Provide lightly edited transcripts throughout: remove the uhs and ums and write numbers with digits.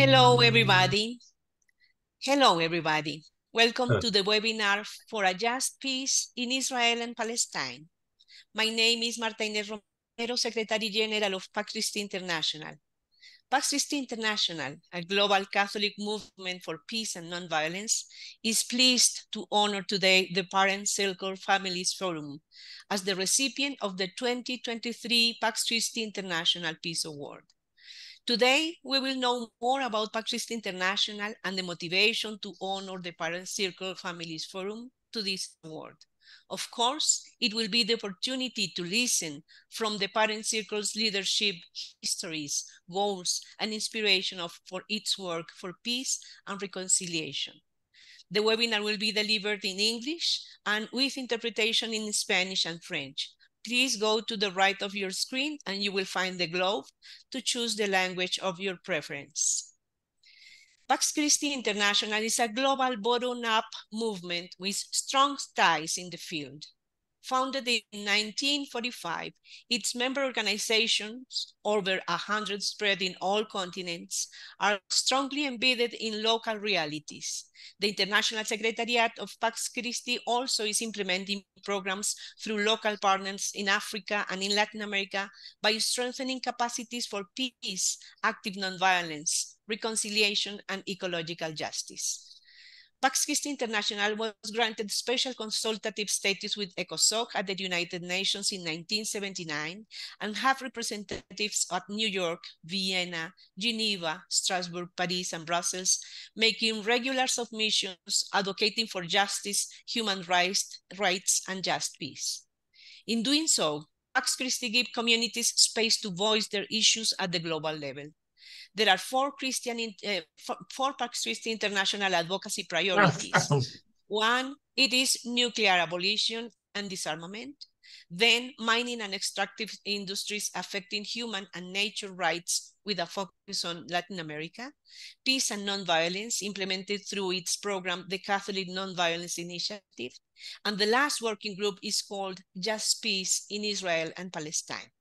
Hello, everybody. Hello, everybody. Welcome to the webinar for a just peace in Israel and Palestine. My name is Marta Inés Romero, Secretary General of Pax Christi International. Pax Christi International, a global Catholic movement for peace and nonviolence, is pleased to honor today the Parent Circle Families Forum as the recipient of the 2023 Pax Christi International Peace Award. Today, we will know more about Pax Christi International and the motivation to honor the Parent Circle Families Forum to this award. Of course, it will be the opportunity to listen from the Parent Circle's leadership, histories, goals, and inspiration for its work for peace and reconciliation. The webinar will be delivered in English and with interpretation in Spanish and French. Please go to the right of your screen and you will find the globe to choose the language of your preference. Pax Christi International is a global bottom-up movement with strong ties in the field. Founded in 1945, its member organizations, over 100 spread in all continents, are strongly embedded in local realities. The International Secretariat of Pax Christi also is implementing programs through local partners in Africa and in Latin America by strengthening capacities for peace, active nonviolence, reconciliation, and ecological justice. Pax Christi International was granted special consultative status with ECOSOC at the United Nations in 1979 and have representatives at New York, Vienna, Geneva, Strasbourg, Paris, and Brussels, making regular submissions advocating for justice, human rights, and just peace. In doing so, Pax Christi gives communities space to voice their issues at the global level. There are four Pax Christi International advocacy priorities. One, it is nuclear abolition and disarmament. Then mining and extractive industries affecting human and nature rights with a focus on Latin America. Peace and nonviolence implemented through its program, the Catholic Nonviolence Initiative. And the last working group is called Just Peace in Israel and Palestine.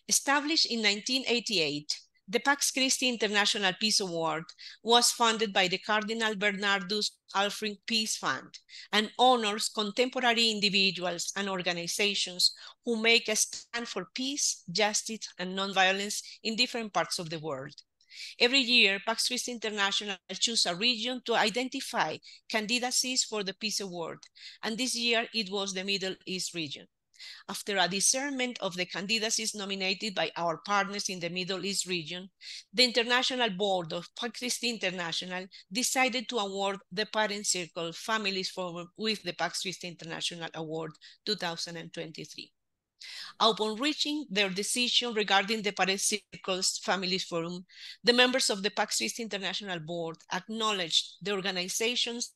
Established in 1988, the Pax Christi International Peace Award was funded by the Cardinal Bernardus Alfring Peace Fund and honors contemporary individuals and organizations who make a stand for peace, justice, and nonviolence in different parts of the world. Every year, Pax Christi International chooses a region to identify candidacies for the Peace Award, and this year it was the Middle East region. After a discernment of the candidacies nominated by our partners in the Middle East region, the International Board of Pax Christi International decided to award the Parent Circle Families Forum with the Pax Christi International Award 2023. Upon reaching their decision regarding the Parent Circle's Families Forum, the members of the Pax Christi International Board acknowledged the organization's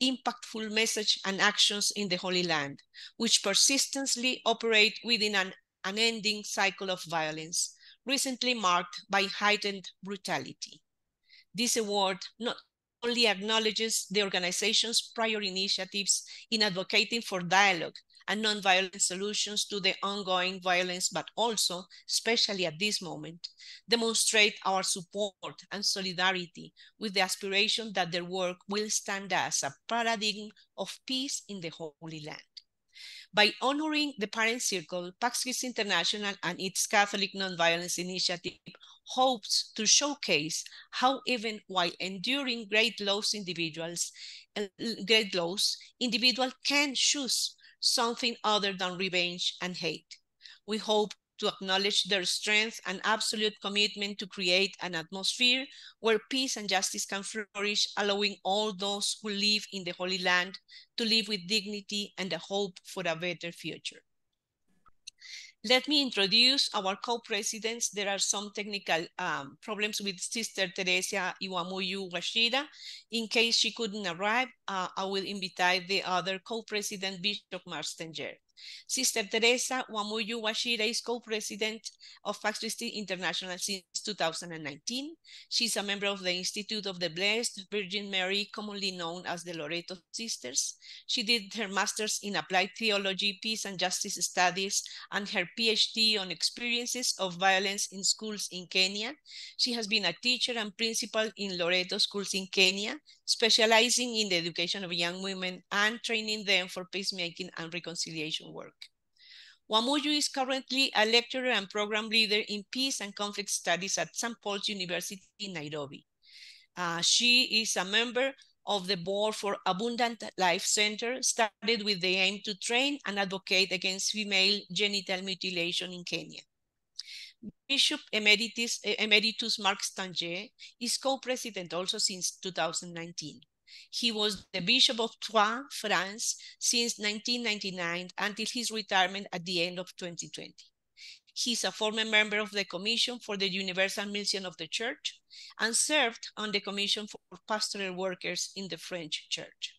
impactful message and actions in the Holy Land, which persistently operate within an unending cycle of violence, recently marked by heightened brutality. This award not only acknowledges the organization's prior initiatives in advocating for dialogue and nonviolent solutions to the ongoing violence, but also, especially at this moment, demonstrate our support and solidarity with the aspiration that their work will stand as a paradigm of peace in the Holy Land. By honoring the Parent Circle, Pax Christi International and its Catholic Nonviolence Initiative hopes to showcase how even while enduring great loss, individuals can choose something other than revenge and hate. We hope to acknowledge their strength and absolute commitment to create an atmosphere where peace and justice can flourish, allowing all those who live in the Holy Land to live with dignity and a hope for a better future. Let me introduce our co-presidents. There are some technical problems with Sister Teresa Iwamuyu Washida. In case she couldn't arrive, I will invite the other co-president, Bishop Marstenger. Sister Teresa Wamuyu Washira is co-president of Pax Christi International since 2019. She's a member of the Institute of the Blessed Virgin Mary, commonly known as the Loreto Sisters. She did her master's in applied theology, peace and justice studies, and her PhD on experiences of violence in schools in Kenya. She has been a teacher and principal in Loreto schools in Kenya, specializing in the education of young women and training them for peacemaking and reconciliation work. Wamuyu is currently a lecturer and program leader in peace and conflict studies at St. Paul's University in Nairobi. She is a member of the board for Abundant Life Center, started with the aim to train and advocate against female genital mutilation in Kenya. Bishop Emeritus Marc Stanger is co-president also since 2019. He was the Bishop of Troyes, France, since 1999 until his retirement at the end of 2020. He's a former member of the Commission for the Universal Mission of the Church and served on the Commission for Pastoral Workers in the French Church.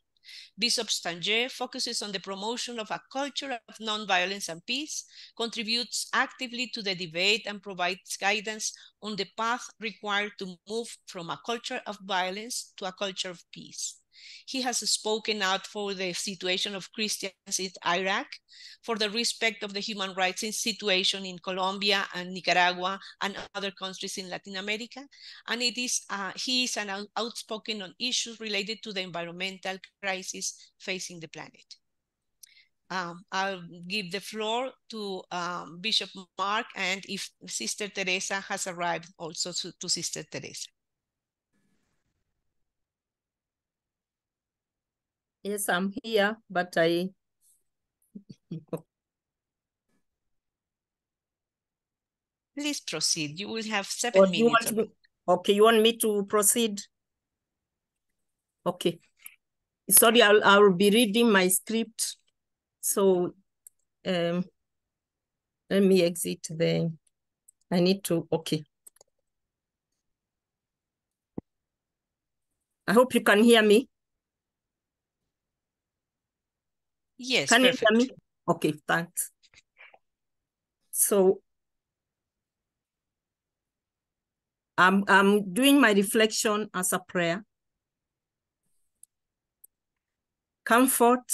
Bishop Stanger focuses on the promotion of a culture of nonviolence and peace, contributes actively to the debate, and provides guidance on the path required to move from a culture of violence to a culture of peace. He has spoken out for the situation of Christians in Iraq, for the respect of the human rights situation in Colombia and Nicaragua and other countries in Latin America. And he is an outspoken on issues related to the environmental crisis facing the planet. I'll give the floor to Bishop Mark, and if Sister Teresa has arrived, also to Sister Teresa. Yes, I'm here, but Please proceed. You will have 7 minutes. Okay, you want me to proceed? Okay. Sorry, I'll be reading my script. So let me exit the, I need to, okay. I hope you can hear me. Yes, can perfect. You hear me? Okay, thanks. So I'm doing my reflection as a prayer. Comfort,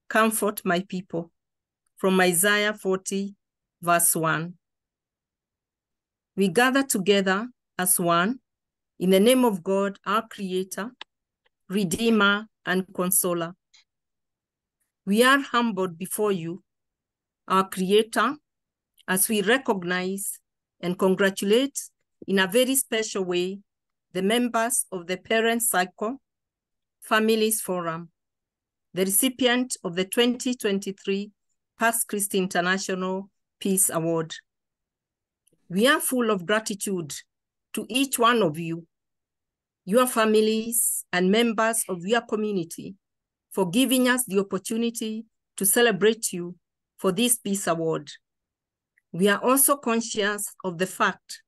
comfort my people. From Isaiah 40, verse 1. We gather together as one in the name of God, our Creator, Redeemer, and Consoler. We are humbled before you, our Creator, as we recognize and congratulate in a very special way the members of the Parent Cycle Families Forum, the recipient of the 2023 Pax Christi International Peace Award. We are full of gratitude to each one of you, your families and members of your community, for giving us the opportunity to celebrate you for this Peace Award. We are also conscious of the fact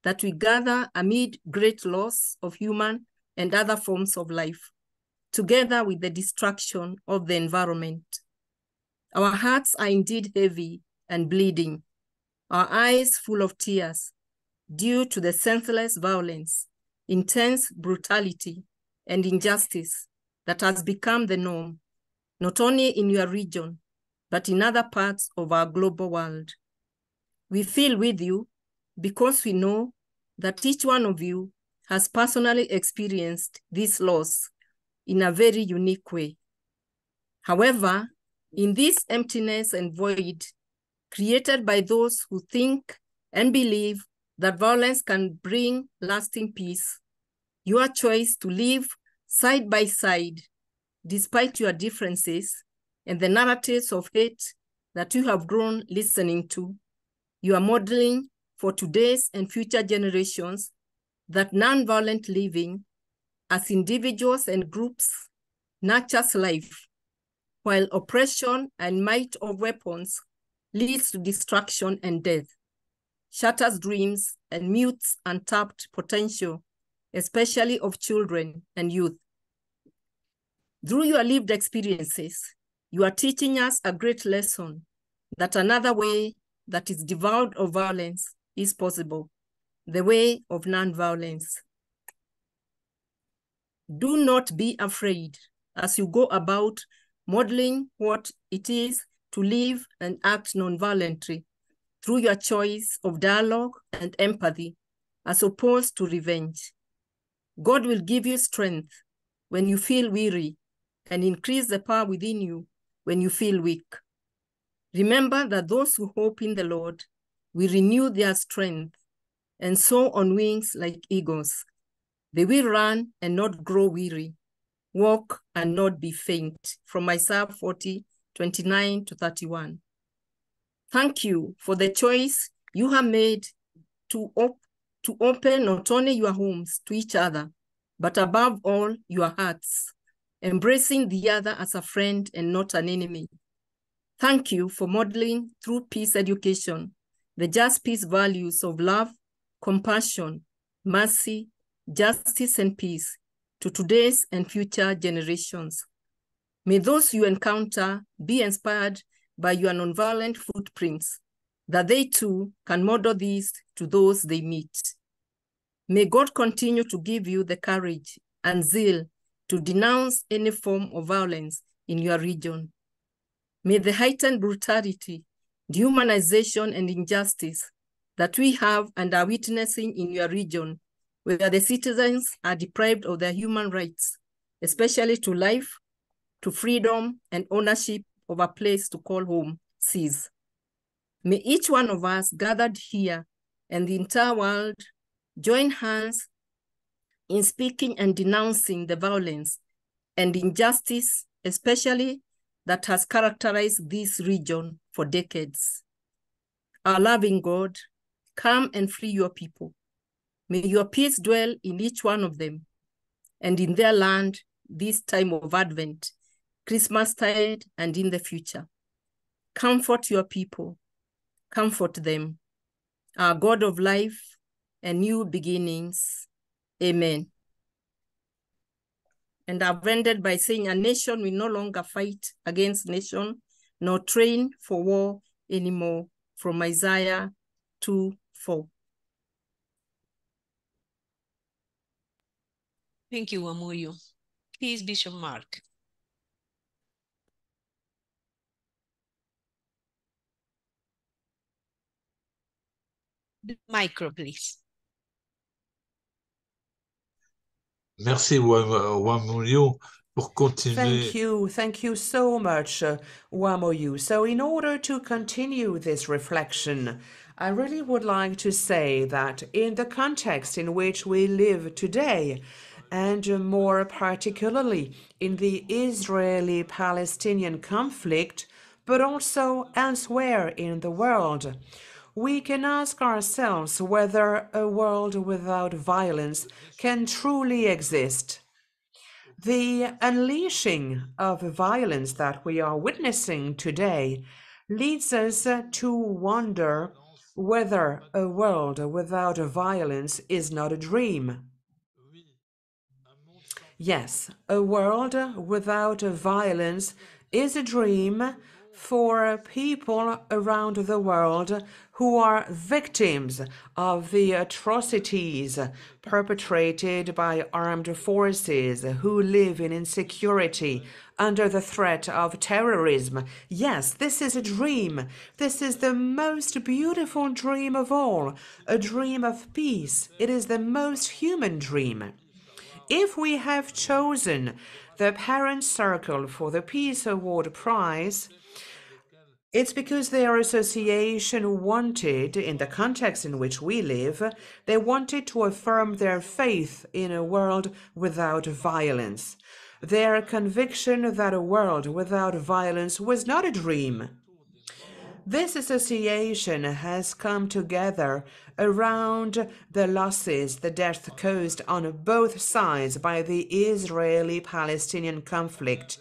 that we gather amid great loss of human and other forms of life, together with the destruction of the environment. Our hearts are indeed heavy and bleeding, our eyes full of tears due to the senseless violence, intense brutality, and injustice that has become the norm, not only in your region, but in other parts of our global world. We feel with you because we know that each one of you has personally experienced this loss in a very unique way. However, in this emptiness and void created by those who think and believe that violence can bring lasting peace, your choice to live side by side, despite your differences and the narratives of hate that you have grown listening to, you are modeling for today's and future generations that nonviolent living as individuals and groups nurtures life, while oppression and might of weapons leads to destruction and death, shatters dreams and mutes untapped potential, especially of children and youth. Through your lived experiences, you are teaching us a great lesson that another way that is devoid of violence is possible, the way of nonviolence. Do not be afraid as you go about modeling what it is to live and act nonviolently through your choice of dialogue and empathy, as opposed to revenge. God will give you strength when you feel weary and increase the power within you when you feel weak. Remember that those who hope in the Lord will renew their strength and soar on wings like eagles. They will run and not grow weary, walk and not be faint. From Isaiah 40, 29 to 31. Thank you for the choice you have made to open not only your homes to each other, but above all, your hearts, embracing the other as a friend and not an enemy. Thank you for modeling through peace education, the just peace values of love, compassion, mercy, justice, and peace to today's and future generations. May those you encounter be inspired by your nonviolent footprints, that they too can model these to those they meet. May God continue to give you the courage and zeal to denounce any form of violence in your region. May the heightened brutality, dehumanization, and injustice that we have and are witnessing in your region, where the citizens are deprived of their human rights, especially to life, to freedom, and ownership of a place to call home, cease. May each one of us gathered here and the entire world join hands in speaking and denouncing the violence and injustice, especially that has characterized this region for decades. Our loving God, come and free your people. May your peace dwell in each one of them and in their land this time of Advent, Christmastide, and in the future. Comfort your people, comfort them. Our God of life and new beginnings, amen. And I've ended by saying a nation will no longer fight against nation, nor train for war anymore, from Isaiah 2:4. Thank you, Amuyo. Please, Bishop Mark. The micro, please. Merci, Wamuyo, pour continuer. Thank you so much, Wamoyu. So in order to continue this reflection, I really would like to say that in the context in which we live today, and more particularly in the Israeli-Palestinian conflict, but also elsewhere in the world, we can ask ourselves whether a world without violence can truly exist. The unleashing of violence that we are witnessing today leads us to wonder whether a world without violence is not a dream. Yes, a world without violence is a dream for people around the world who are victims of the atrocities perpetrated by armed forces, who live in insecurity under the threat of terrorism. Yes, this is a dream. This is the most beautiful dream of all, a dream of peace. It is the most human dream. If we have chosen the Parent Circle for the Peace Award Prize, it's because their association wanted, in the context in which we live, they wanted to affirm their faith in a world without violence. Their conviction that a world without violence was not a dream. This association has come together around the losses, the death caused on both sides by the Israeli-Palestinian conflict,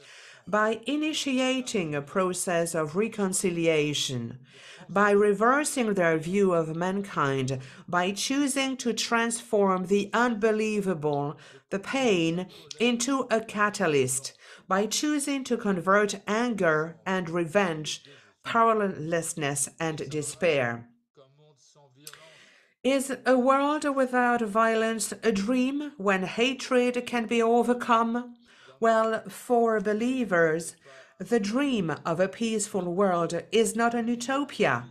by initiating a process of reconciliation, by reversing their view of mankind, by choosing to transform the unbelievable, the pain, into a catalyst, by choosing to convert anger and revenge powerlessness and despair. Is a world without violence a dream when hatred can be overcome? Well, for believers, the dream of a peaceful world is not an utopia.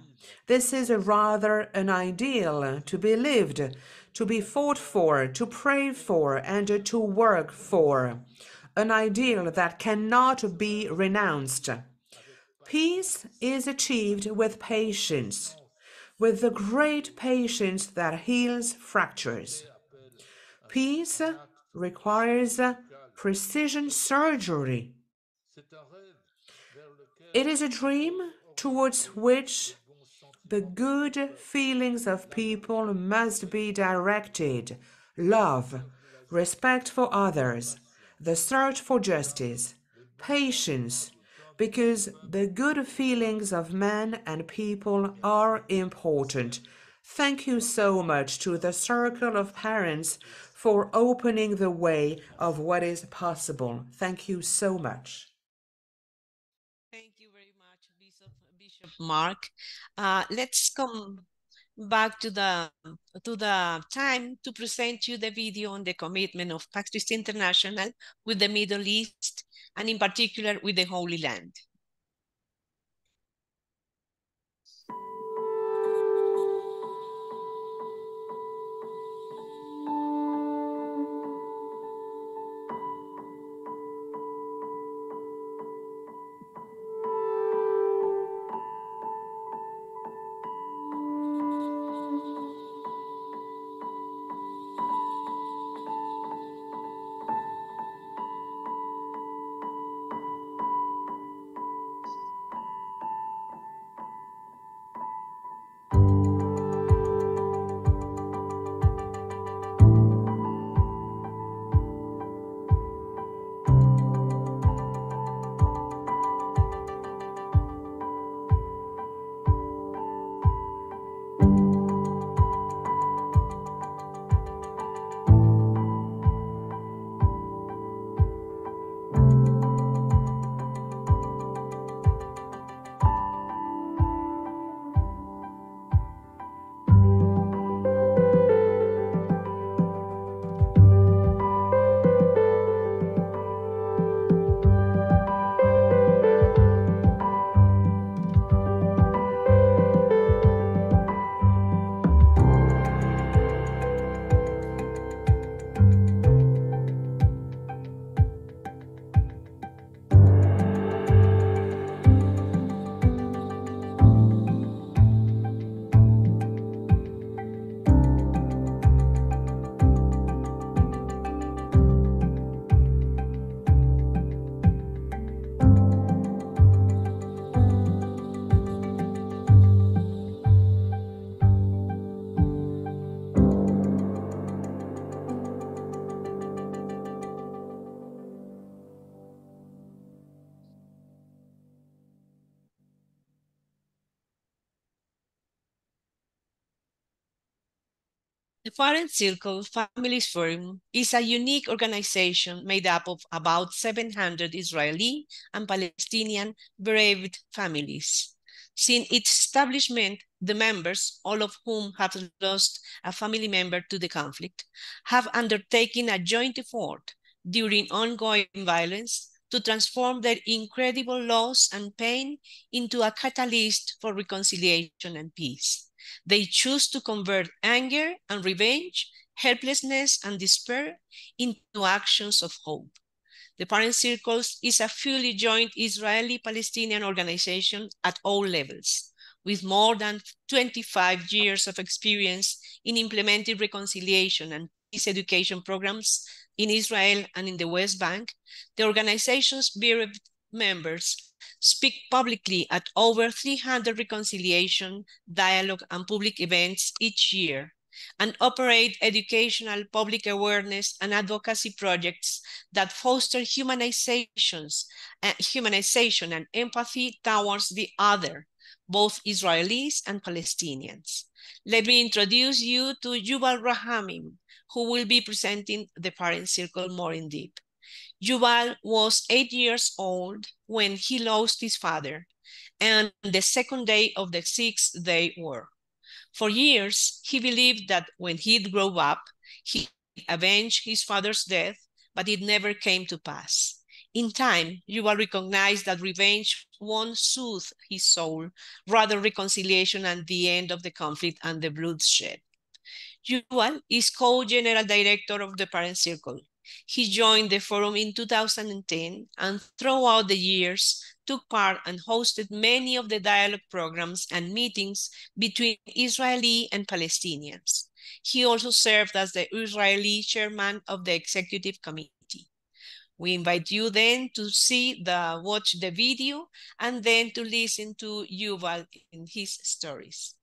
This is rather an ideal to be lived, to be fought for, to pray for, and to work for. An ideal that cannot be renounced. Peace is achieved with patience, with the great patience that heals fractures. Peace requires precision surgery. It is a dream towards which the good feelings of people must be directed: love, respect for others, the search for justice, patience, because the good feelings of men and people are important. Thank you so much to the Circle of Parents for opening the way of what is possible. Thank you so much. Thank you very much, Bishop Mark. Let's come back to the time to present you the video on the commitment of Pax Christi International with the Middle East, and in particular with the Holy Land. The Parent Circle Families Forum is a unique organization made up of about 700 Israeli and Palestinian bereaved families. Since its establishment, the members, all of whom have lost a family member to the conflict, have undertaken a joint effort during ongoing violence to transform their incredible loss and pain into a catalyst for reconciliation and peace. They choose to convert anger and revenge, helplessness and despair into actions of hope. The Parent Circles is a fully joined Israeli-Palestinian organization at all levels, with more than 25 years of experience in implementing reconciliation and peace education programs in Israel and in the West Bank. The organization's bereaved members speak publicly at over 300 reconciliation, dialogue, and public events each year, and operate educational, public awareness, and advocacy projects that foster humanization and empathy towards the other, both Israelis and Palestinians. Let me introduce you to Yuval Rahamim, who will be presenting the Parent Circle more in depth. Yuval was 8 years old when he lost his father and the second day of the Six-Day War. For years, he believed that when he'd grow up, he'd avenge his father's death, but it never came to pass. In time, Yuval recognized that revenge won't soothe his soul, rather reconciliation and the end of the conflict and the bloodshed. Yuval is co-general director of the Parent Circle. He joined the forum in 2010 and throughout the years took part and hosted many of the dialogue programs and meetings between Israeli and Palestinians. He also served as the Israeli chairman of the executive committee. We invite you then to watch the video and then to listen to Yuval in his stories.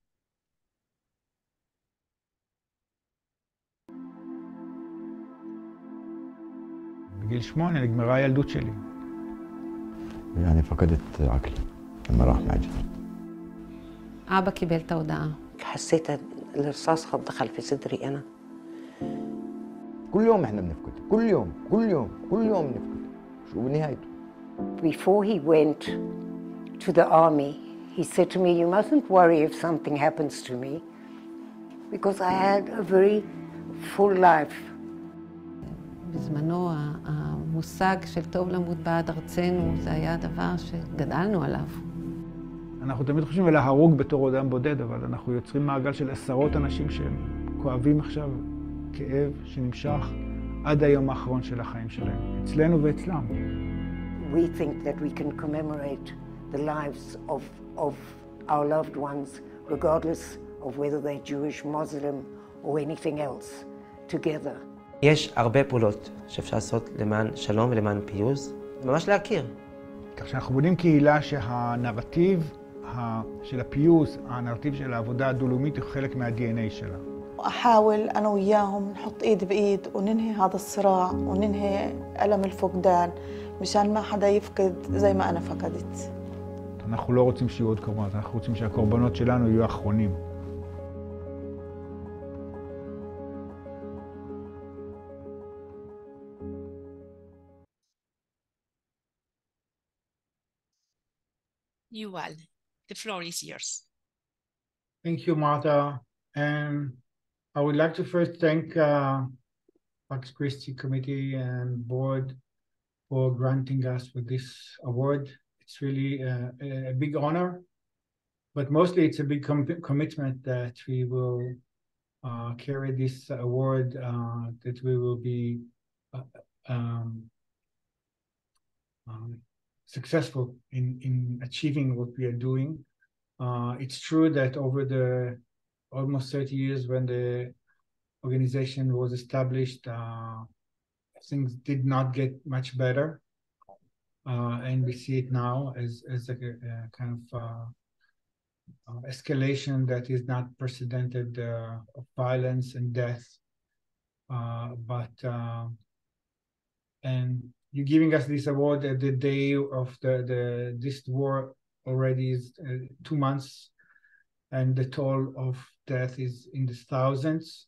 בגיל 8 נגמרה הילדות שלי. يعني فقدت عقلي لما راح ماجد. أبا קיבל את ההודעה. حسيت الرصاص خد دخل في صدري أنا. كل يوم احنا بنفقد، كل يوم بنفقد. شو بنهايته؟ Before he went to the army, he said to me, "You mustn't worry if something happens to me, because I had a very full life." בזמנו המושג של טוב למות בעד ארצנו זה היה דבר שגדלנו עליו. אנחנו תמיד חושבים על ההרוג בתור אדם בודד, אבל אנחנו יוצרים מעגל של עשרות אנשים שהם כואבים עכשיו כאב שנמשך עד היום האחרון של החיים שלהם, אצלנו ואצלם. We think that we can commemorate the lives of our loved ones, regardless of whether they're Jewish, Muslim, or anything else, together. יש הרבה פעולות שאפשר לעשות למען שלום ולמען פיוס, ממש להכיר. כך שאנחנו בונים קהילה שהנרטיב של הפיוס, הנרטיב של העבודה הדו-לאומית הוא חלק מה-DNA שלה. أحاول أنا وياهم نحط إيد بإيد وننهي هذا الصراع وننهي ألم الفقدان مشان ما حدا يفقد زي ما أنا فقدت. אנחנו לא רוצים שיהיו עוד קורבנות, אנחנו רוצים שהקורבנות שלנו יהיו האחרונים. Yuval, the floor is yours. Thank you, Martha. And I would like to first thank Pax Christi Committee and Board for granting us with this award. It's really a big honor, but mostly it's a big commitment that we will carry this award, that we will be successful in achieving what we are doing. It's true that over the almost 30 years when the organization was established, things did not get much better. And we see it now as a kind of escalation that is not precedented of violence and death. And you're giving us this award at the day of this war already is 2 months, and the toll of death is in the thousands.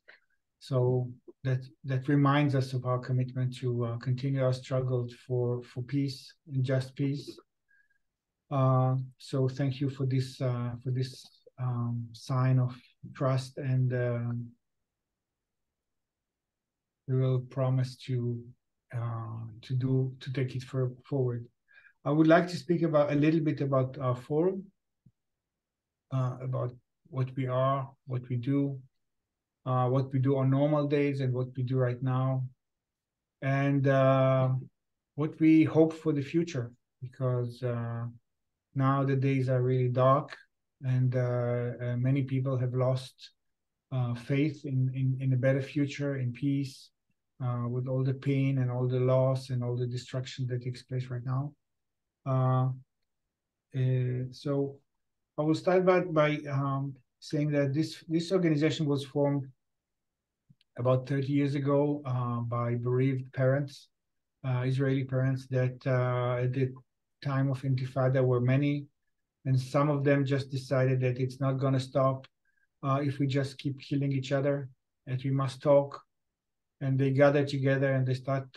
So that reminds us of our commitment to continue our struggle for peace and just peace. So thank you for this sign of trust, and we will promise to take it forward. I would like to speak a little bit about our forum, about what we are, what we do on normal days, and what we do right now, and what we hope for the future, because now the days are really dark, and many people have lost faith in a better future, in peace, with all the pain and all the loss and all the destruction that takes place right now. So I will start by saying that this organization was formed about 30 years ago by bereaved parents, Israeli parents that at the time of Intifada were many, and some of them just decided that it's not going to stop if we just keep killing each other, that we must talk and they gather together and they start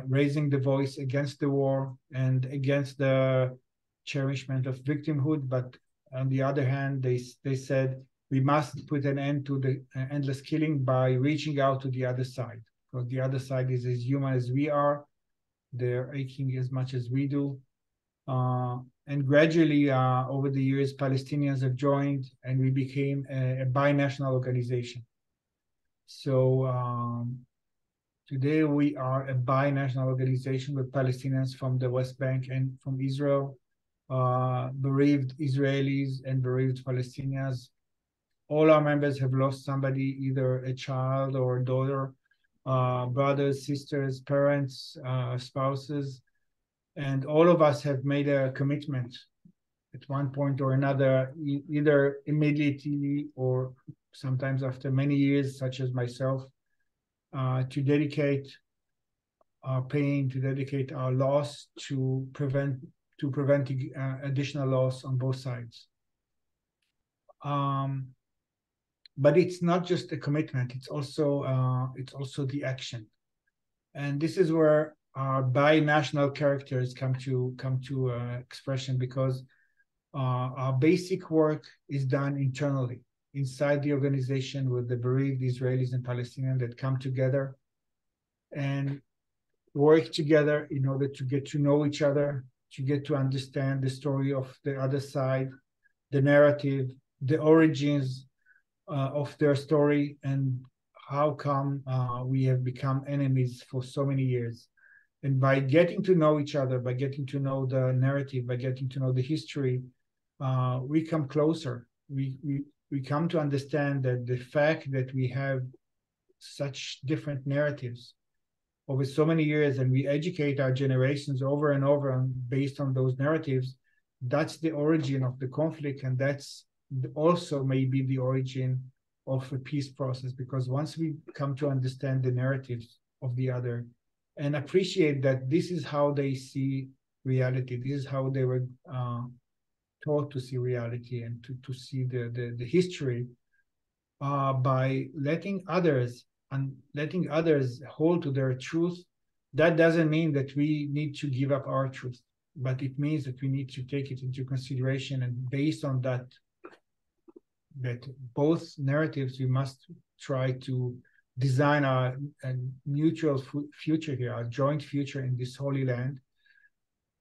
raising the voice against the war and against the cherishment of victimhood. But on the other hand, they said we must put an end to the endless killing by reaching out to the other side, because the other side is as human as we are. They're aching as much as we do. And gradually, over the years, Palestinians have joined, and we became a binational organization. So today we are a binational organization with Palestinians from the West Bank and from Israel, bereaved Israelis and bereaved Palestinians. All our members have lost somebody, either a child or a daughter, brothers, sisters, parents, spouses. And all of us have made a commitment at one point or another, either immediately or sometimes after many years, such as myself, to dedicate our pain, to dedicate our loss, to prevent additional loss on both sides. But it's not just a commitment; it's also the action, and this is where our binational characters come to expression, because our basic work is done internally inside the organization with the bereaved Israelis and Palestinians that come together and work together in order to get to know each other, to get to understand the story of the other side, the narrative, the origins of their story, and how come we have become enemies for so many years. And by getting to know each other, by getting to know the narrative, by getting to know the history, we come closer. We come to understand that the fact that we have such different narratives over so many years, and we educate our generations over and over based on those narratives, that's the origin of the conflict, and that's also maybe the origin of a peace process. Because once we come to understand the narratives of the other and appreciate that this is how they see reality, this is how they were taught to see reality and to see the history, by letting others hold to their truth, that doesn't mean that we need to give up our truth, but it means that we need to take it into consideration, and based on that both narratives, we must try to design a mutual future here, a joint future in this holy land.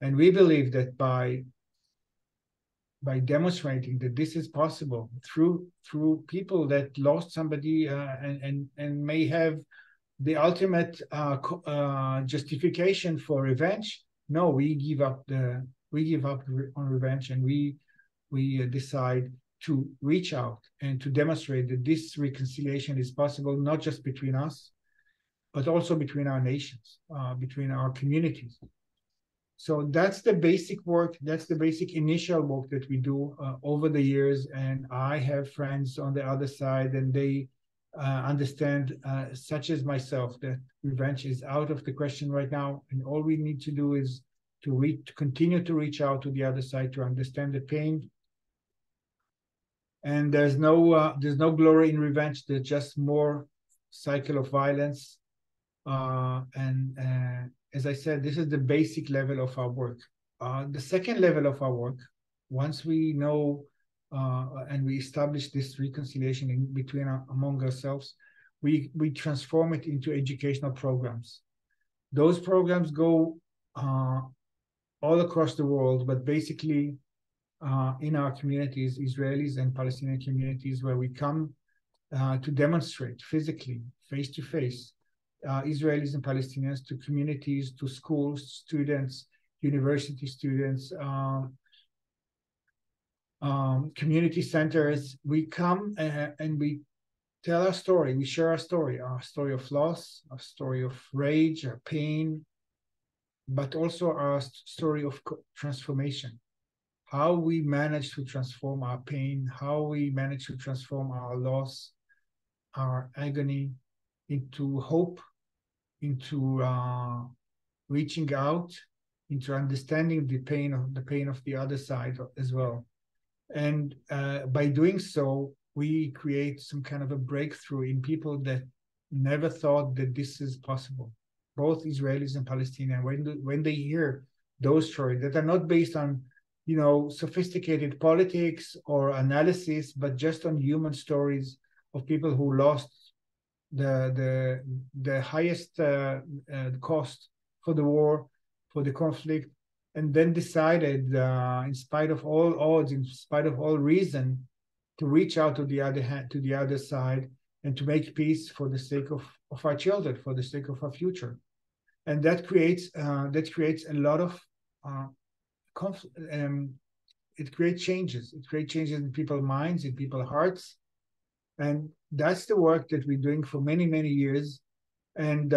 And we believe that by demonstrating that this is possible through people that lost somebody and may have the ultimate justification for revenge, no, we give up on revenge, and we decide to reach out and to demonstrate that this reconciliation is possible, not just between us, but also between our nations, between our communities. So that's the basic work, that's the basic initial work that we do over the years. And I have friends on the other side, and they understand, such as myself, that revenge is out of the question right now. And all we need to do is to continue to reach out to the other side, to understand the pain. And there's no glory in revenge. There's just more cycle of violence. As I said, this is the basic level of our work. The second level of our work, once we know and we establish this reconciliation among ourselves, we transform it into educational programs. Those programs go all across the world, but basically in our communities, Israelis and Palestinian communities, where we come to demonstrate physically, face to face, Israelis and Palestinians, to communities, to schools, students, university students, community centers. We come and we tell our story. We share our story of loss, our story of rage, our pain, but also our story of transformation. How we manage to transform our pain, how we manage to transform our loss, our agony, into hope, into reaching out, into understanding the pain of the other side as well. And by doing so, we create some kind of a breakthrough in people that never thought that this is possible. Both Israelis and Palestinians, when they hear those stories that are not based on, you know, sophisticated politics or analysis, but just on human stories of people who lost the highest cost for the war, for the conflict, and then decided, in spite of all odds, in spite of all reason, to reach out to the other side and to make peace for the sake of our children, for the sake of our future. And that creates a lot of it creates changes. It creates changes in people's minds, in people's hearts. And that's the work that we're doing for many, many years. And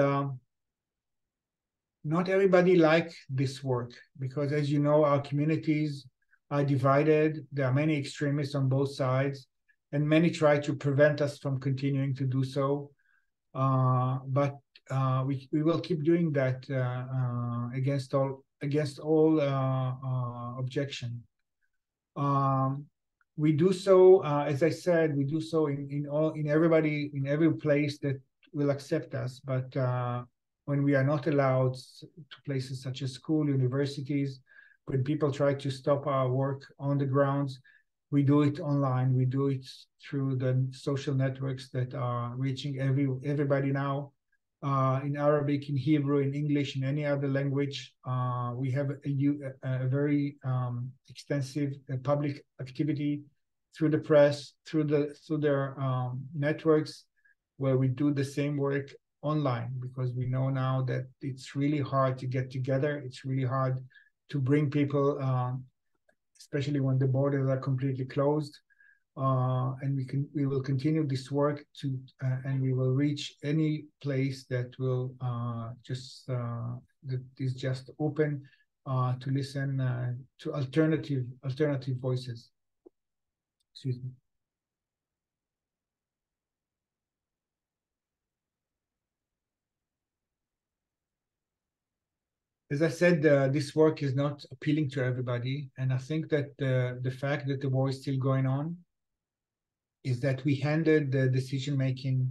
not everybody likes this work because, as you know, our communities are divided. There are many extremists on both sides, and many try to prevent us from continuing to do so. But we will keep doing that against all objection. We do so, as I said, we do so in every place that will accept us. But when we are not allowed to places such as school, universities, when people try to stop our work on the grounds, we do it online. We do it through the social networks that are reaching everybody now. In Arabic, in Hebrew, in English, in any other language. We have a very extensive public activity through the press, through their networks, where we do the same work online, because we know now that it's really hard to get together. It's really hard to bring people, especially when the borders are completely closed. And we will continue this work and we will reach any place that will that is just open to listen to alternative voices. Excuse me. As I said, this work is not appealing to everybody, and I think that the fact that the war is still going on is that we handed the decision-making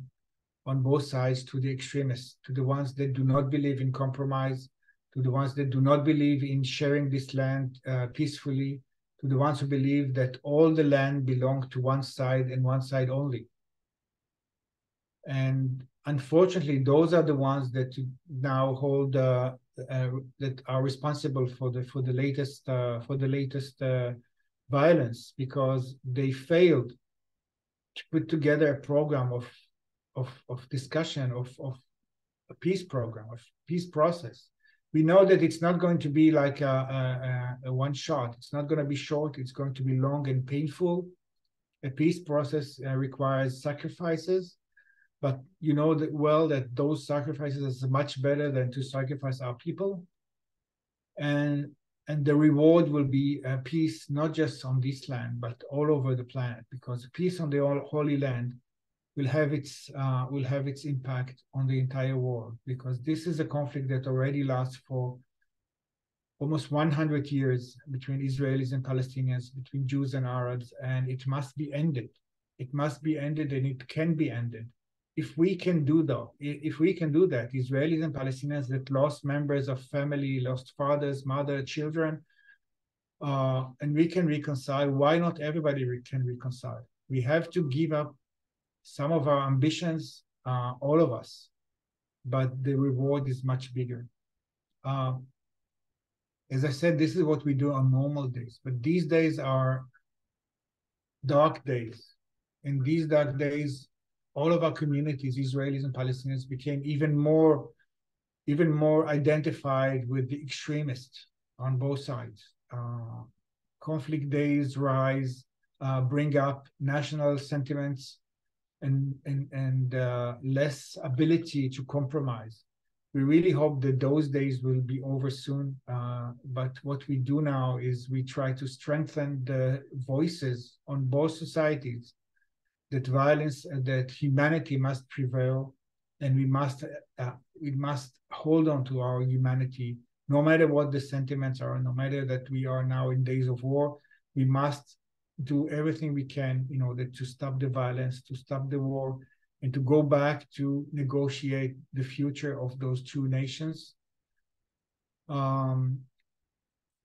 on both sides to the extremists, to the ones that do not believe in compromise, to the ones that do not believe in sharing this land peacefully, to the ones who believe that all the land belongs to one side and one side only. And unfortunately, those are the ones that now hold that are responsible for the latest violence, because they failed to put together a program of discussion, of a peace program, of peace process. We know that it's not going to be like a one shot. It's not going to be short. It's going to be long and painful. A peace process requires sacrifices, but you know that well that those sacrifices are much better than to sacrifice our people. And the reward will be peace, not just on this land, but all over the planet, because peace on the Holy Land will have its impact on the entire world, because this is a conflict that already lasts for almost 100 years between Israelis and Palestinians, between Jews and Arabs, and it must be ended. It must be ended, and it can be ended. If we can do that, Israelis and Palestinians that lost members of family, lost fathers, mother, children, and we can reconcile, why not everybody can reconcile? We have to give up some of our ambitions, all of us, but the reward is much bigger. As I said, this is what we do on normal days, but these days are dark days. In these dark days, all of our communities, Israelis and Palestinians, became even more identified with the extremists on both sides. Conflict days rise, bring up national sentiments and less ability to compromise. We really hope that those days will be over soon. But what we do now is we try to strengthen the voices on both societies, that violence, that humanity must prevail, and we must hold on to our humanity, no matter what the sentiments are, no matter that we are now in days of war. We must do everything we can in order to stop the violence, to stop the war, and to go back to negotiate the future of those two nations.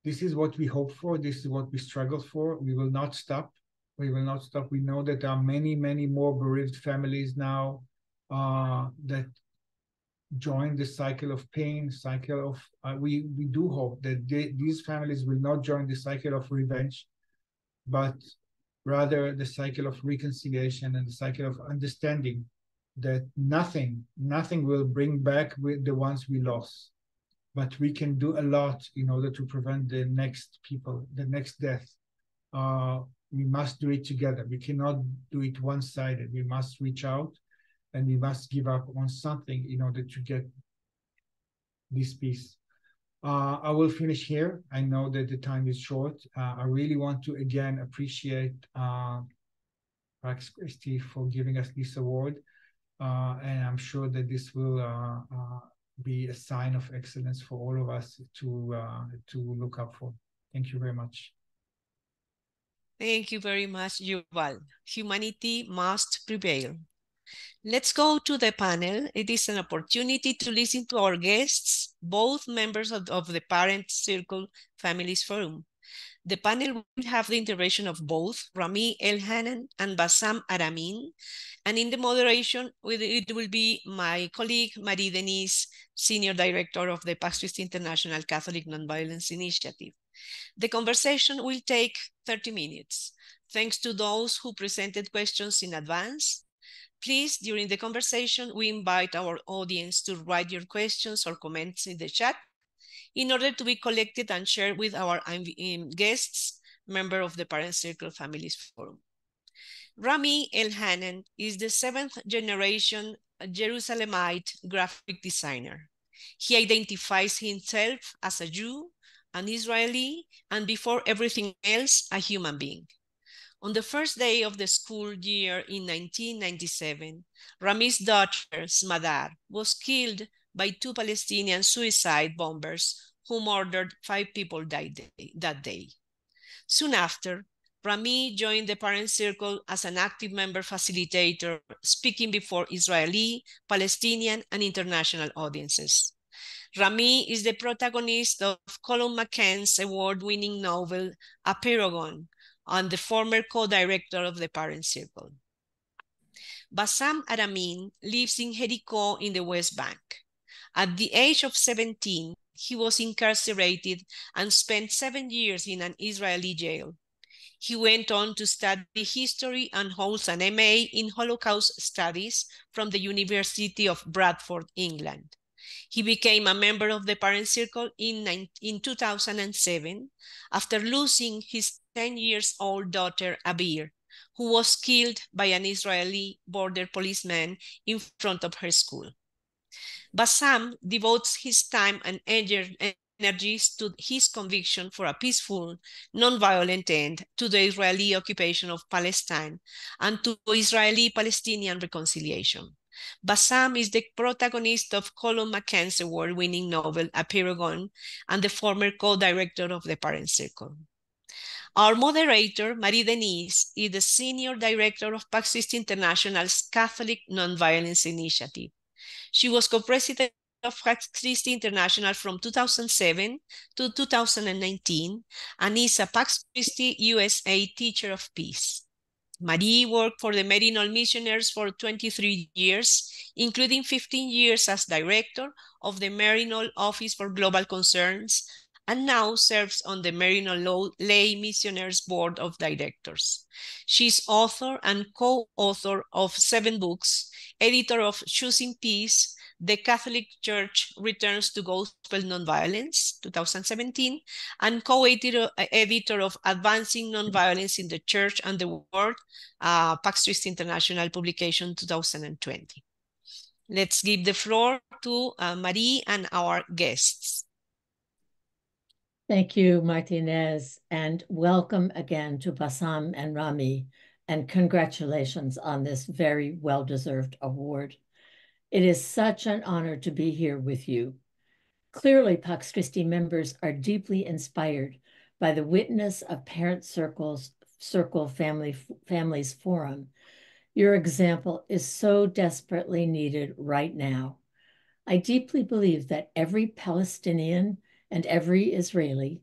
This is what we hope for. This is what we struggle for. We will not stop. We will not stop. We know that there are many, many more bereaved families now that join the cycle of pain, cycle of, we do hope that these families will not join the cycle of revenge, but rather the cycle of reconciliation and the cycle of understanding that nothing will bring back with the ones we lost. But we can do a lot in order to prevent the next people, the next death. We must do it together. We cannot do it one-sided. We must reach out and we must give up on something in order to get this peace. I will finish here. I know that the time is short. I really want to again appreciate Pax Christi for giving us this award. And I'm sure that this will be a sign of excellence for all of us to look up for. Thank you very much. Thank you very much, Yuval. Humanity must prevail. Let's go to the panel. It is an opportunity to listen to our guests, both members of the Parent Circle Families Forum. The panel will have the intervention of both Rami Elhanan and Bassam Aramin. And in the moderation, it will be my colleague, Marie-Denise, Senior Director of the Pax Christi International Catholic Nonviolence Initiative. The conversation will take 30 minutes. Thanks to those who presented questions in advance. Please, during the conversation, we invite our audience to write your questions or comments in the chat in order to be collected and shared with our guests, member of the Parent Circle Families Forum. Rami Elhanan is the 7th generation Jerusalemite graphic designer. He identifies himself as a Jew, an Israeli, and before everything else, a human being. On the first day of the school year in 1997, Rami's daughter, Smadar, was killed by 2 Palestinian suicide bombers who murdered 5 people that day. Soon after, Rami joined the Parent Circle as an active member facilitator, speaking before Israeli, Palestinian, and international audiences. Rami is the protagonist of Colum McCann's award-winning novel, A Paragon, and the former co-director of the Parent Circle. Bassam Aramin lives in Jericho in the West Bank. At the age of 17, he was incarcerated and spent 7 years in an Israeli jail. He went on to study history and holds an MA in Holocaust Studies from the University of Bradford, England. He became a member of the Parent Circle in 2007 after losing his 10-year-old daughter, Abir, who was killed by an Israeli border policeman in front of her school. Bassam devotes his time and energies to his conviction for a peaceful, non-violent end to the Israeli occupation of Palestine and to Israeli-Palestinian reconciliation. Bassam is the protagonist of Colum McCann's award-winning novel, A Paragon, and the former co-director of the Parent Circle. Our moderator, Marie-Denise, is the Senior Director of Pax Christi International's Catholic Nonviolence Initiative. She was co-president of Pax Christi International from 2007 to 2019 and is a Pax Christi USA Teacher of Peace. Marie worked for the Merinol Missioners for 23 years, including 15 years as director of the Merinol Office for Global Concerns, and now serves on the Merinol Lay Missioners Board of Directors. She's author and co-author of 7 books, editor of Choosing Peace, The Catholic Church Returns to Gospel Nonviolence, 2017, and co-editor of Advancing Nonviolence in the Church and the World, Pax Christi International publication, 2020. Let's give the floor to Marie and our guests. Thank you, Martinez, and welcome again to Bassam and Rami, and congratulations on this very well-deserved award. It is such an honor to be here with you. Clearly, Pax Christi members are deeply inspired by the witness of Parent Circle Families Forum. Your example is so desperately needed right now. I deeply believe that every Palestinian and every Israeli,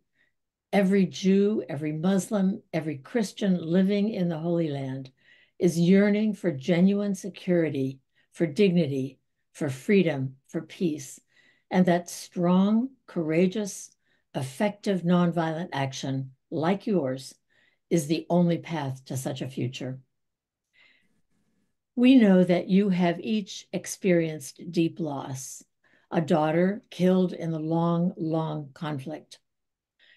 every Jew, every Muslim, every Christian living in the Holy Land is yearning for genuine security, for dignity, for freedom, for peace, and that strong, courageous, effective nonviolent action like yours is the only path to such a future. We know that you have each experienced deep loss, a daughter killed in the long, long conflict.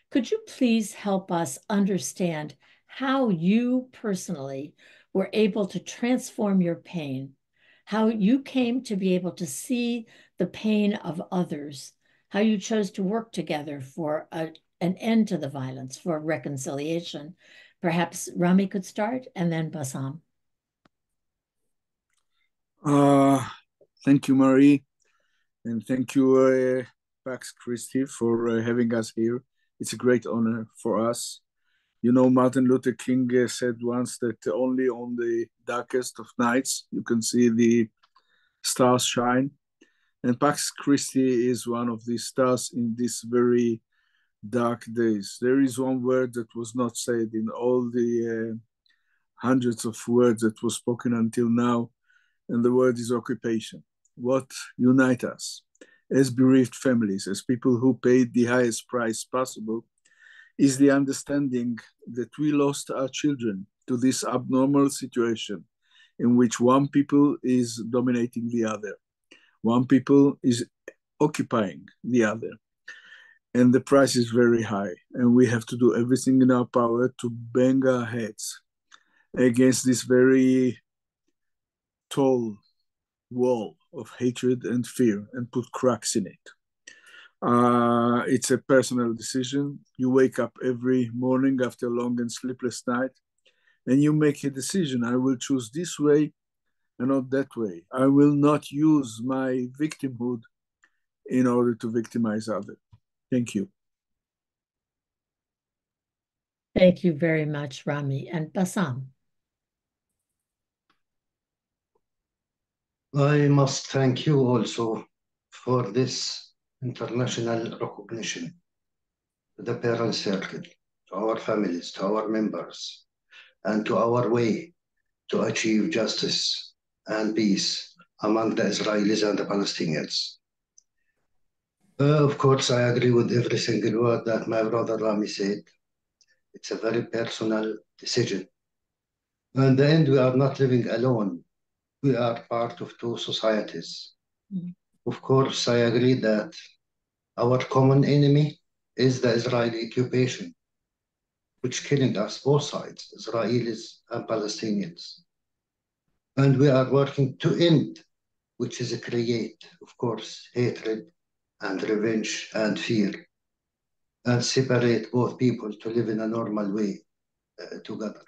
Could you please help us understand how you personally were able to transform your pain, how you came to be able to see the pain of others, how you chose to work together for an end to the violence, for reconciliation? Perhaps Rami could start and then Bassam. Thank you, Marie, and thank you, Pax Christi, for having us here. It's a great honor for us. You know, Martin Luther King said once that only on the darkest of nights you can see the stars shine. And Pax Christi is one of these stars in these very dark days. There is one word that was not said in all the hundreds of words that was spoken until now, and the word is occupation. What unites us as bereaved families, as people who paid the highest price possible, is the understanding that we lost our children to this abnormal situation in which one people is dominating the other, one people is occupying the other, and the price is very high, and we have to do everything in our power to bang our heads against this very tall wall of hatred and fear and put cracks in it. It's a personal decision. You wake up every morning after a long and sleepless night and you make a decision. I will choose this way and not that way. I will not use my victimhood in order to victimize others. Thank you. Thank you very much, Rami. And Bassam. I must thank you also for this international recognition to the parent circle, to our families, to our members, and to our way to achieve justice and peace among the Israelis and the Palestinians. Of course, I agree with every single word that my brother Rami said. It's a very personal decision. In the end, we are not living alone. We are part of two societies. Mm-hmm. Of course, I agree that our common enemy is the Israeli occupation, which is killing us, both sides, Israelis and Palestinians. And we are working to end, which is a create, of course, hatred and revenge and fear, and separate both people to live in a normal way together.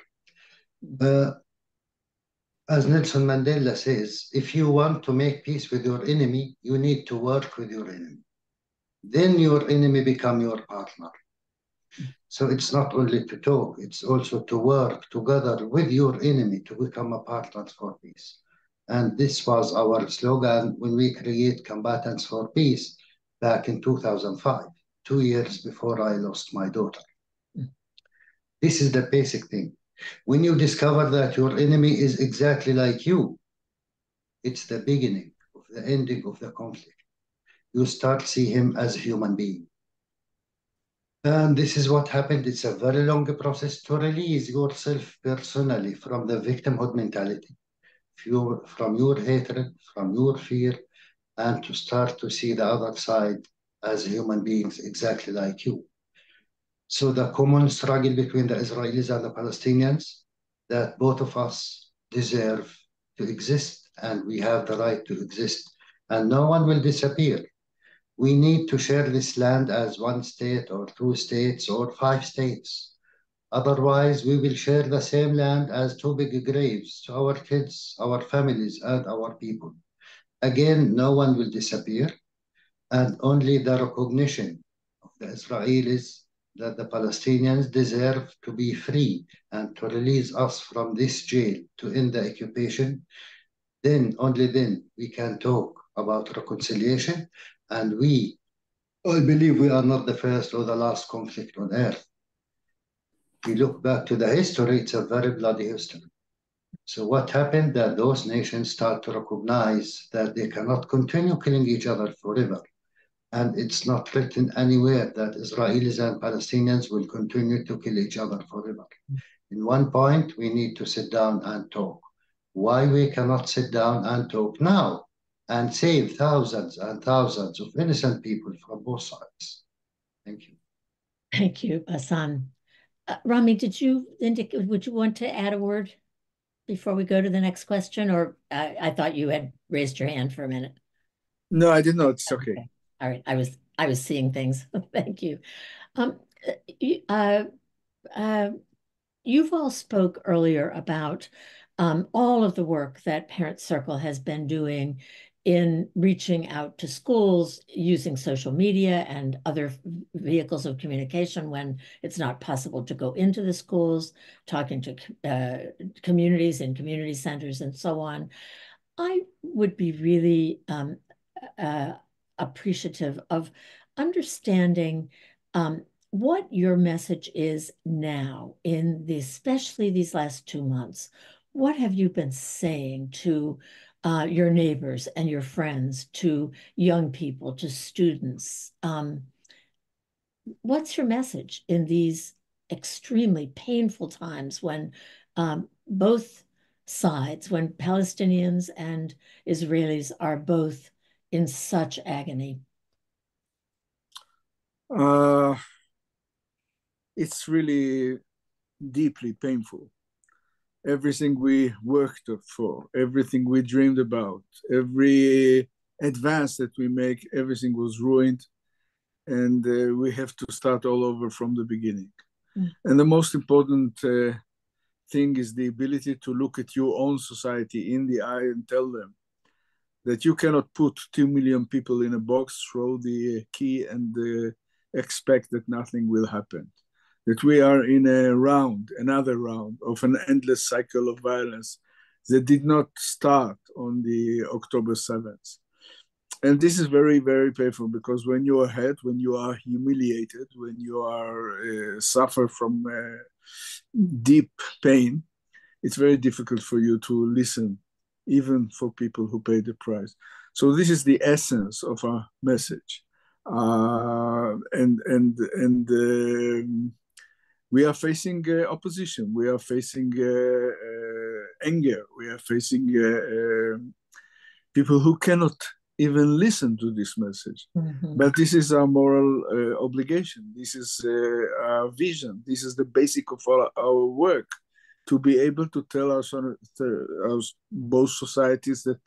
As Nelson Mandela says, if you want to make peace with your enemy, you need to work with your enemy. Then your enemy become your partner. So it's not only to talk, it's also to work together with your enemy to become a partner for peace. And this was our slogan when we create Combatants for Peace back in 2005, 2 years before I lost my daughter. This is the basic thing. When you discover that your enemy is exactly like you, it's the beginning of the ending of the conflict. You start to see him as a human being. And this is what happened. It's a very long process to release yourself personally from the victimhood mentality, from your hatred, from your fear, and to start to see the other side as human beings exactly like you. So the common struggle between the Israelis and the Palestinians, that both of us deserve to exist, and we have the right to exist, and no one will disappear. We need to share this land as one state or 2 states or 5 states. Otherwise, we will share the same land as 2 big graves to our kids, our families, and our people. Again, no one will disappear, and only the recognition of the Israelis that the Palestinians deserve to be free and to release us from this jail to end the occupation, then, only then, we can talk about reconciliation. And I believe we are not the first or the last conflict on earth. If you look back to the history, it's a very bloody history. So what happened that those nations start to recognize that they cannot continue killing each other forever. And it's not written anywhere that Israelis and Palestinians will continue to kill each other forever. In one point, we need to sit down and talk. Why we cannot sit down and talk now and save thousands and thousands of innocent people from both sides? Thank you. Thank you, Bassam. Rami, would you want to add a word before we go to the next question? Or I thought you had raised your hand for a minute. No, I did not. It's okay. All right. I was seeing things. Thank you. You've all spoke earlier about all of the work that Parent Circle has been doing in reaching out to schools using social media and other vehicles of communication when it's not possible to go into the schools, talking to communities and community centers and so on. I would be really appreciative of understanding what your message is now especially these last 2 months. What have you been saying to your neighbors and your friends, to young people, to students? What's your message in these extremely painful times when both sides, when Palestinians and Israelis are both in such agony? It's really deeply painful. Everything we worked for, everything we dreamed about, every advance that we make, everything was ruined. And we have to start all over from the beginning. And the most important thing is the ability to look at your own society in the eye and tell them that you cannot put 2 million people in a box, throw the key, and expect that nothing will happen. That we are in another round of an endless cycle of violence that did not start on the October 7th. And this is very, very painful, because when you are hurt, when you are humiliated, when you are suffer from deep pain, it's very difficult for you to listen, even for people who pay the price. So this is the essence of our message. We are facing opposition. We are facing anger. We are facing people who cannot even listen to this message. But this is our moral obligation. This is our vision. This is the basic of our work, to be able to tell both societies that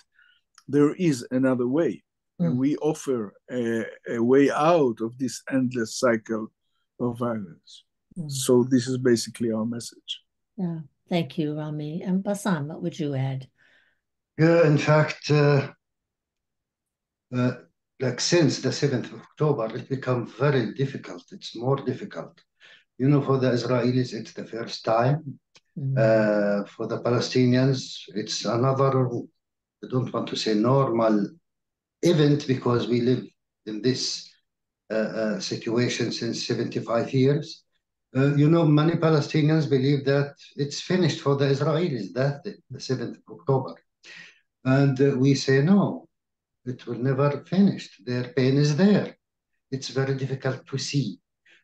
there is another way. And we offer a way out of this endless cycle of violence. So this is basically our message. Yeah, thank you, Rami. And Bassam, what would you add? Yeah, in fact, like since the 7th of October, it become very difficult. It's more difficult. You know, for the Israelis, it's the first time. For the Palestinians, it's another, I don't want to say normal event, because we live in this situation since 75 years. You know, many Palestinians believe that it's finished for the Israelis, that the 7th of October. And we say, no, it will never finish. Their pain is there. It's very difficult to see.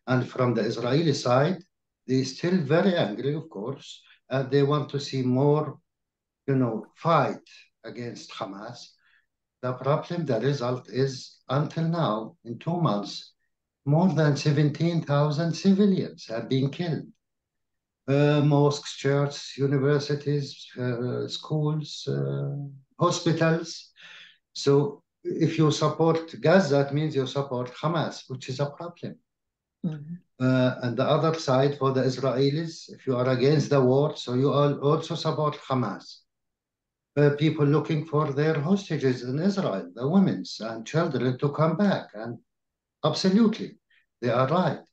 And from the Israeli side, they're still very angry, of course, and they want to see more, fight against Hamas. The problem, the result is, until now, in 2 months, more than 17,000 civilians have been killed. Mosques, churches, universities, schools, hospitals. So if you support Gaza, that means you support Hamas, which is a problem. And the other side, for the Israelis, if you are against the war, so you also support Hamas. People looking for their hostages in Israel, the women and children, to come back. And absolutely, they are right.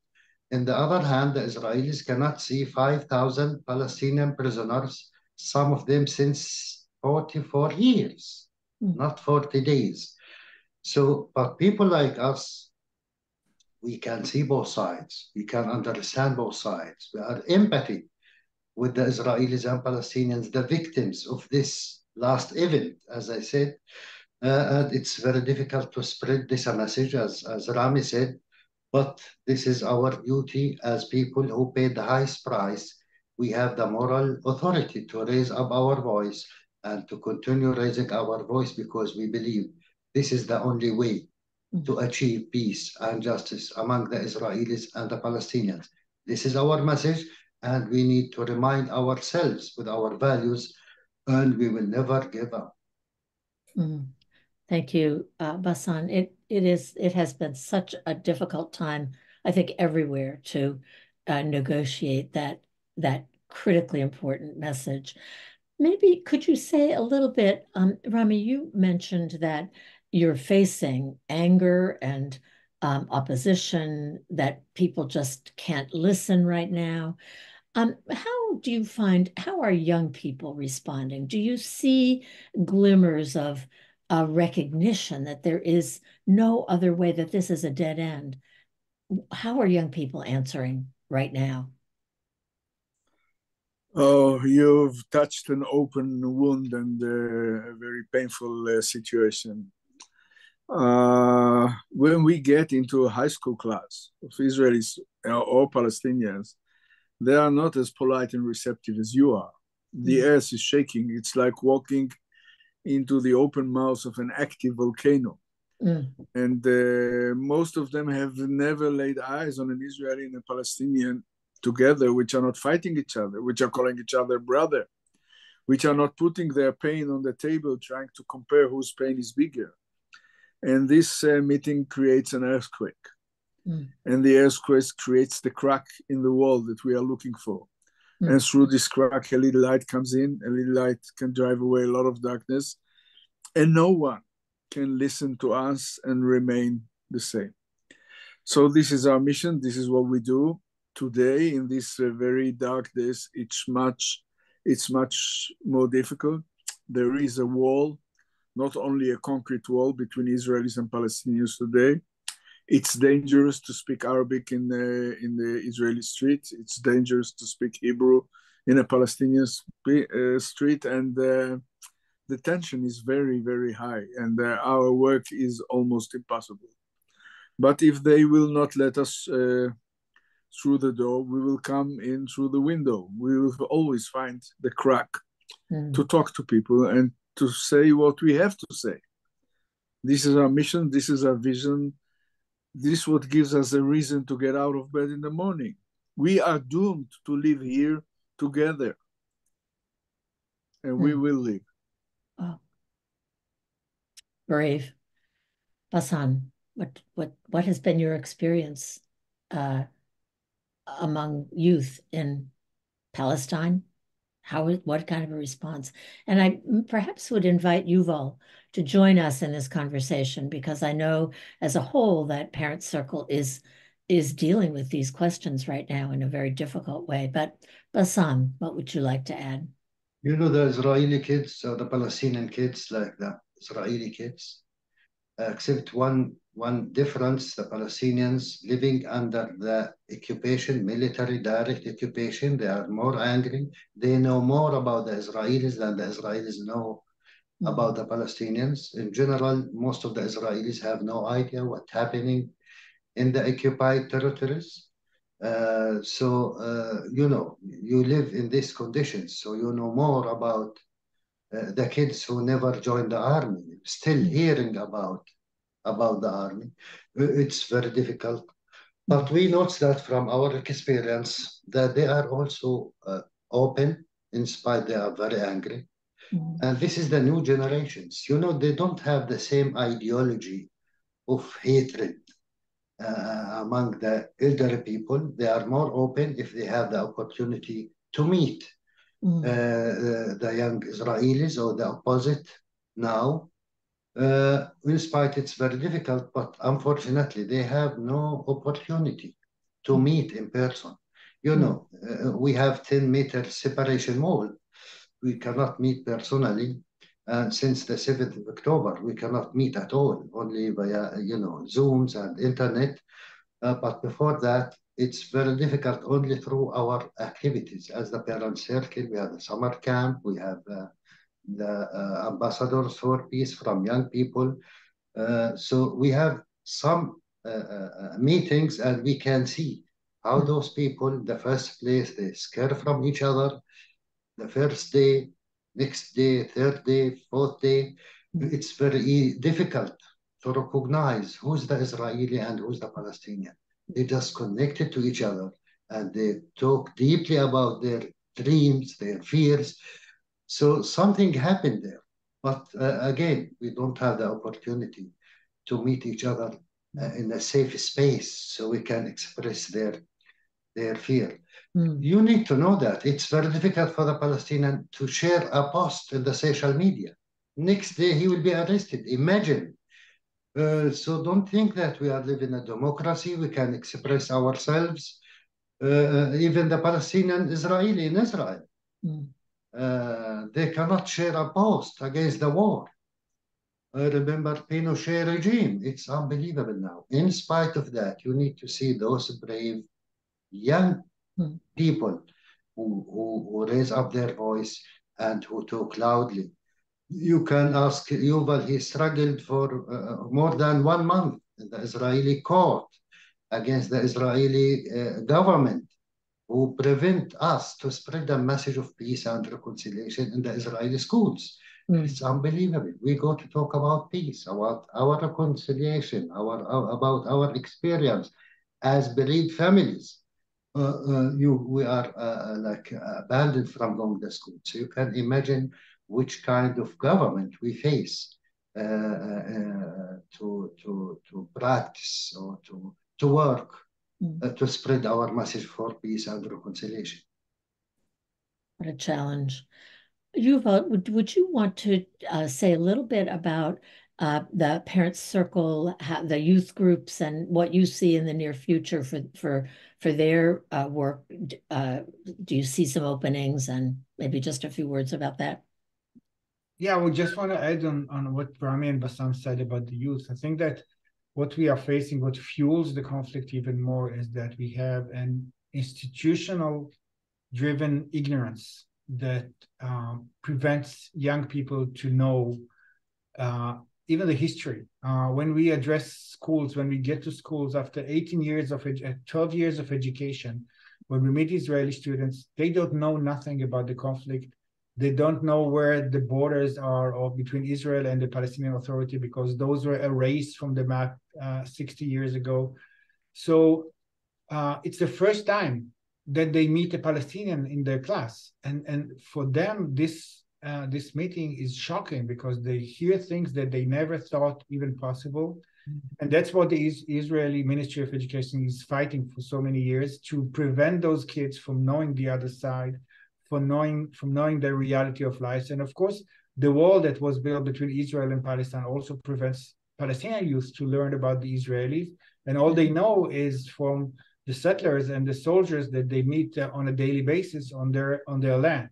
On the other hand, the Israelis cannot see 5,000 Palestinian prisoners, some of them since 44 years, not 40 days. So, but people like us, we can see both sides. We can understand both sides. We are empathy with the Israelis and Palestinians, the victims of this last event, as I said. And it's very difficult to spread this message, as Rami said, but this is our duty as people who paid the highest price. We have the moral authority to raise up our voice and to continue raising our voice because we believe this is the only way to achieve peace and justice among the Israelis and the Palestinians. This is our message, and we need to remind ourselves with our values, and we will never give up. Thank you, Basan. It has been such a difficult time, I think, everywhere to negotiate that critically important message. Maybe could you say a little bit, Rami, you mentioned that you're facing anger and opposition, that people just can't listen right now. How are young people responding? Do you see glimmers of recognition that there is no other way, that this is a dead end? How are young people answering right now? Oh, you've touched an open wound and a very painful situation. When we get into a high school class of Israelis or Palestinians, they are not as polite and receptive as you are. The earth is shaking. It's like walking into the open mouth of an active volcano. And most of them have never laid eyes on an Israeli and a Palestinian together, which are not fighting each other, which are calling each other brother, which are not putting their pain on the table, trying to compare whose pain is bigger. And this meeting creates an earthquake. And the earthquake creates the crack in the wall that we are looking for. And through this crack, a little light comes in, a little light can drive away a lot of darkness. And no one can listen to us and remain the same. So this is our mission. This is what we do. Today, in these very dark days, it's much more difficult. There is a wall, not only a concrete wall between Israelis and Palestinians today. It's dangerous to speak Arabic in the Israeli street. It's dangerous to speak Hebrew in a Palestinian street. And the tension is very, very high. And our work is almost impossible. But if they will not let us through the door, we will come in through the window. We will always find the crack to talk to people and to say what we have to say. This is our mission. This is our vision. This is what gives us a reason to get out of bed in the morning. We are doomed to live here together. And we will live. Oh. Brave. Basan, what has been your experience among youth in Palestine? What kind of a response? And I perhaps would invite Yuval to join us in this conversation, because I know as a whole that Parent Circle is dealing with these questions right now in a very difficult way. But Basan, what would you like to add? You know, the Israeli kids or the Palestinian kids, like the Israeli kids, except one difference: the Palestinians living under the occupation, military direct occupation, they are more angry. They know more about the Israelis than the Israelis know about the Palestinians. In general, most of the Israelis have no idea what's happening in the occupied territories. You know, you live in these conditions, so you know more about the kids who never joined the army, still hearing about the army. It's very difficult. But we notice that from our experience that they are also open, in spite they are very angry. And this is the new generations. You know, they don't have the same ideology of hatred among the elderly people. They are more open if they have the opportunity to meet the young Israelis or the opposite now. In spite, it's very difficult, but unfortunately, they have no opportunity to meet in person. You know, we have 10-meter separation wall. We cannot meet personally. And since the 7th of October, we cannot meet at all, only via, you know, Zooms and internet. But before that, it's very difficult only through our activities. As the parent circle, we have the summer camp, we have the ambassadors for peace from young people. So we have some meetings, and we can see how those people, the first place, they scare from each other. The first day, next day, third day, fourth day, it's very difficult to recognize who's the Israeli and who's the Palestinian. They just connected to each other and they talk deeply about their dreams, their fears. So something happened there. But again, we don't have the opportunity to meet each other in a safe space so we can express their fear. You need to know that it's very difficult for the Palestinian to share a post in the social media. Next day, he will be arrested. Imagine. So don't think that we are living in a democracy. We can express ourselves. Even the Palestinian Israeli in Israel, they cannot share a post against the war. Remember Pinochet regime. It's unbelievable now. In spite of that, you need to see those brave young people who raise up their voice and who talk loudly. You can ask Yuval, he struggled for more than 1 month in the Israeli court against the Israeli government, who prevent us to spread the message of peace and reconciliation in the Israeli schools. It's unbelievable. We go to talk about peace, about our reconciliation, about our experience as bereaved families. We are like abandoned from going to school. So you can imagine which kind of government we face to practice or to work to spread our message for peace and reconciliation. What a challenge. Yuval, would you want to say a little bit about the parent circle, the youth groups, and what you see in the near future for their work? Do you see some openings, and maybe just a few words about that? Yeah, we just want to add on what Rami and Bassam said about the youth. I think that what we are facing, what fuels the conflict even more, is that we have an institutional driven ignorance that prevents young people to know even the history. When we address schools, when we get to schools after 18 years of 12 years of education, when we meet Israeli students, they don't know nothing about the conflict. They don't know where the borders are between Israel and the Palestinian Authority, because those were erased from the map 60 years ago. So it's the first time that they meet a Palestinian in their class. And for them, this meeting is shocking, because they hear things that they never thought even possible. And that's what the Israeli Ministry of Education is fighting for so many years, to prevent those kids from knowing the other side, from knowing the reality of life. And of course, the wall that was built between Israel and Palestine also prevents Palestinian youth to learn about the Israelis. And all they know is from the settlers and the soldiers that they meet on a daily basis on their land.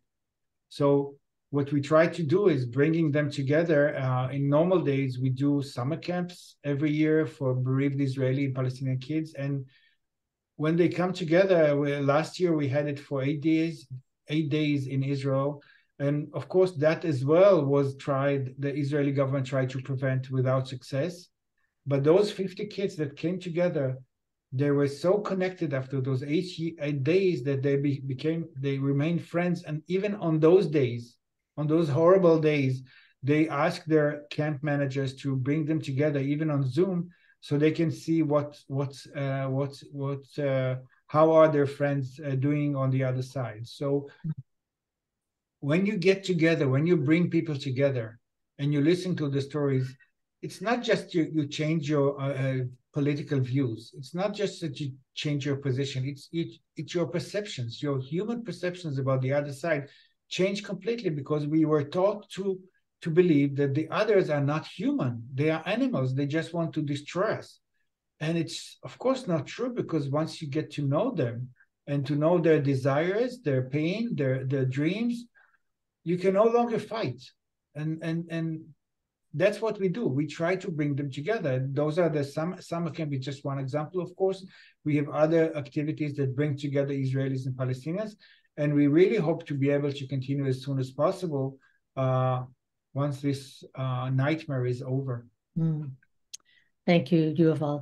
So what we try to do is bringing them together. In normal days, we do summer camps every year for bereaved Israeli and Palestinian kids. And when they come together, last year we had it for 8 days in Israel. And of course, that as well was tried, the Israeli government tried to prevent without success. But those 50 kids that came together, they were so connected after those 8 days that they remained friends. And even on those days, on those horrible days, they asked their camp managers to bring them together, even on Zoom, so they can see how are their friends doing on the other side. So when you get together, when you bring people together and you listen to the stories, it's not just you change your political views. It's not just that you change your position. It's your perceptions, your human perceptions about the other side change completely, because we were taught to believe that the others are not human. They are animals. They just want to destroy us. And it's, of course, not true, because once you get to know them and to know their desires, their pain, their dreams, you can no longer fight. And that's what we do. We try to bring them together. Those are the summer camp is just one example, of course. We have other activities that bring together Israelis and Palestinians, and we really hope to be able to continue as soon as possible once this nightmare is over. Thank you, Yuval.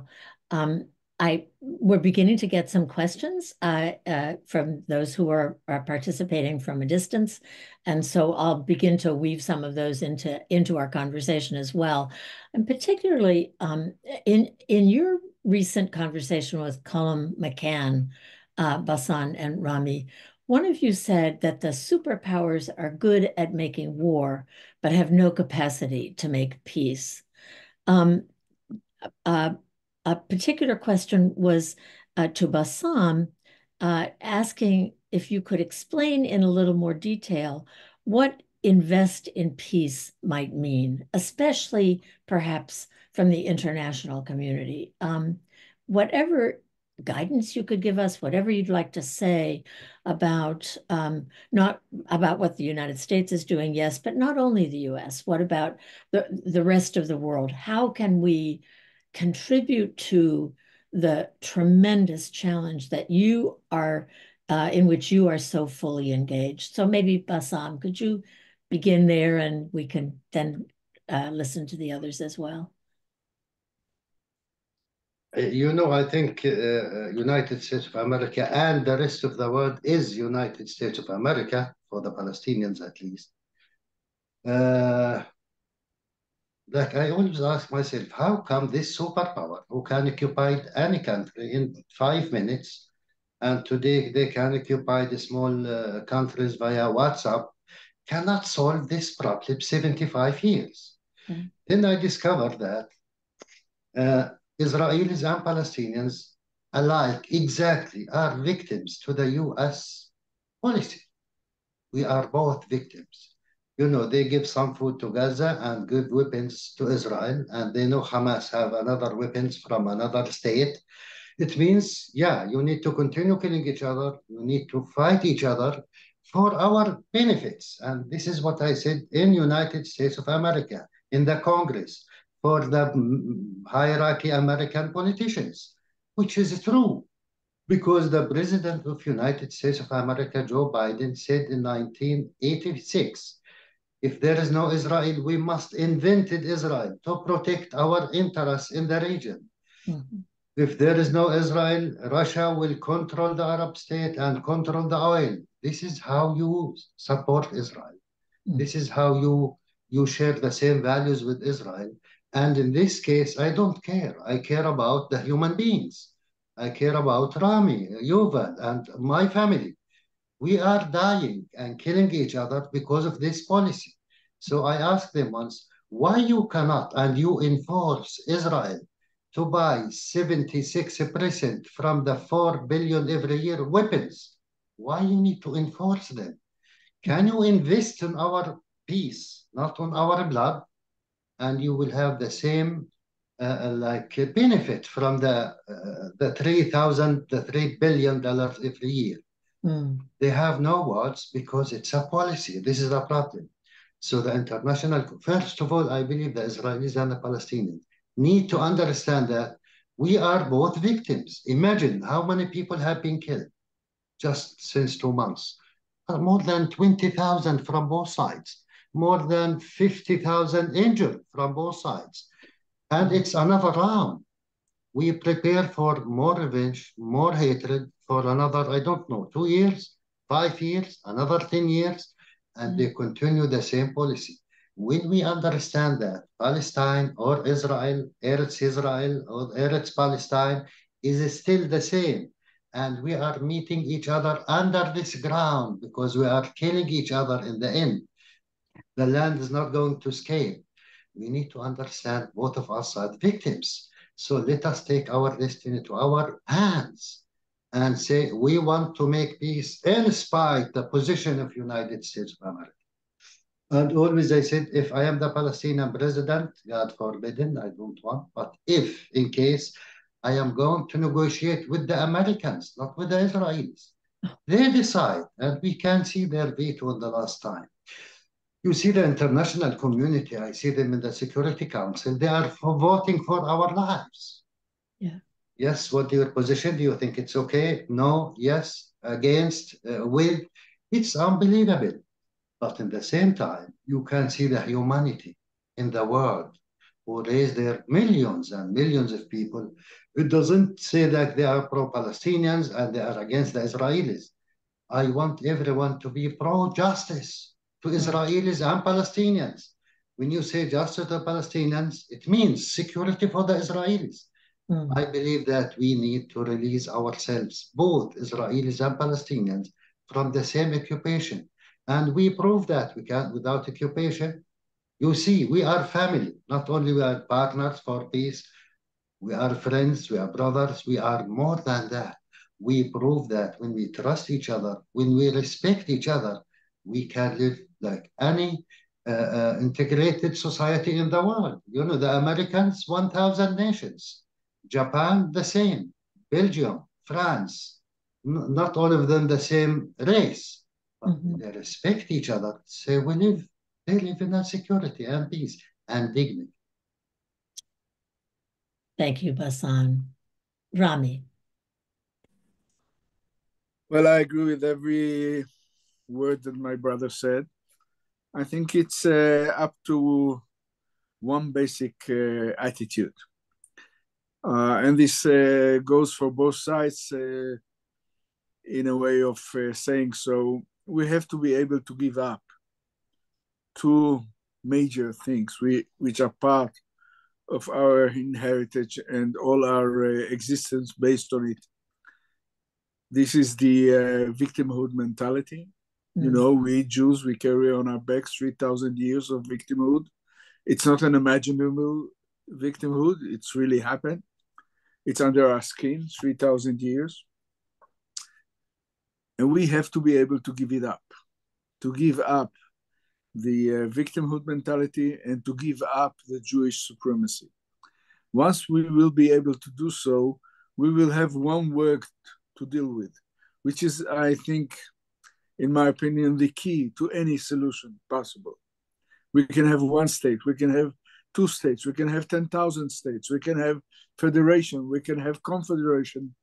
We're beginning to get some questions from those who are participating from a distance. And so I'll begin to weave some of those into our conversation as well. And particularly in your recent conversation with Colm McCann, Bassam and Rami, one of you said that the superpowers are good at making war, but have no capacity to make peace. A particular question was to Bassam, asking if you could explain in a little more detail what invest in peace might mean, especially perhaps from the international community. Whatever guidance you could give us, whatever you'd like to say about, not about what the United States is doing, yes, but not only the US, what about the rest of the world? How can we contribute to the tremendous challenge that you are, in which you are so fully engaged? So maybe Bassam, could you begin there, and we can then listen to the others as well. You know, I think United States of America and the rest of the world is United States of America, for the Palestinians at least. Like I always ask myself, how come this superpower who can occupy any country in 5 minutes, and today they can occupy the small countries via WhatsApp, cannot solve this problem 75 years? Then I discovered that Israelis and Palestinians alike exactly are victims to the US policy. We are both victims. You know, they give some food to Gaza and give weapons to Israel, and they know Hamas have another weapons from another state. It means, yeah, you need to continue killing each other. You need to fight each other for our benefits. And this is what I said in United States of America, in the Congress, for the hierarchy American politicians, which is true. Because the President of United States of America, Joe Biden, said in 1986, if there is no Israel, we must invent Israel to protect our interests in the region. If there is no Israel, Russia will control the Arab state and control the oil. This is how you support Israel. This is how you share the same values with Israel. And in this case, I don't care. I care about the human beings. I care about Rami, Yuval, and my family. We are dying and killing each other because of this policy. So I asked them once, why you cannot and you enforce Israel to buy 76% from the 4 billion every year weapons? Why you need to enforce them? Can you invest in our peace, not on our blood? And you will have the same benefit from the $3 billion every year. They have no words because it's a policy. This is a problem. So the international, first of all, I believe the Israelis and the Palestinians need to understand that we are both victims. Imagine how many people have been killed just since 2 months. More than 20,000 from both sides. More than 50,000 injured from both sides. And it's another round. We prepare for more revenge, more hatred for another, I don't know, 2 years, 5 years, another 10 years, and they continue the same policy. When we understand that Palestine or Israel, Eretz Israel or Eretz Palestine is still the same, and we are meeting each other under this ground because we are killing each other in the end. The land is not going to escape. We need to understand both of us are victims. So let us take our destiny to our hands and say, we want to make peace in spite the position of United States of America. And always I said, if I am the Palestinian president, God forbidden, I don't want, but if in case I am going to negotiate with the Americans, not with the Israelis. They decide, and we can see their veto in the last time. You see the international community, I see them in the Security Council, they are voting for our lives. Yeah. Yes, what's your position? Do you think it's okay? No, yes, against, with? It's unbelievable. But in the same time, you can see the humanity in the world who raise their millions and millions of people. It doesn't say that they are pro-Palestinians and they are against the Israelis. I want everyone to be pro-justice to Israelis and Palestinians. When you say justice to Palestinians, it means security for the Israelis. I believe that we need to release ourselves, both Israelis and Palestinians, from the same occupation. And we prove that we can't without occupation. You see, we are family. Not only we are partners for peace, we are friends, we are brothers, we are more than that. We prove that when we trust each other, when we respect each other, we can live like any integrated society in the world. You know, the Americans, 1,000 nations. Japan, the same. Belgium, France, not all of them the same race, but they respect each other. So they live in a security and peace and dignity. Thank you, Bassam. Rami. Well, I agree with every word that my brother said. I think it's up to one basic attitude. And this goes for both sides in a way of saying so. We have to be able to give up two major things which are part of our heritage and all our existence based on it. This is the victimhood mentality. You know, we Jews, we carry on our backs 3,000 years of victimhood. It's not an imaginable victimhood. It's really happened. It's under our skin, 3,000 years. And we have to be able to give it up, to give up the victimhood mentality and to give up the Jewish supremacy. Once we will be able to do so, we will have one work to deal with, which is, I think, in my opinion, the key to any solution possible. We can have one state, we can have two states, we can have 10,000 states, we can have federation, we can have confederation.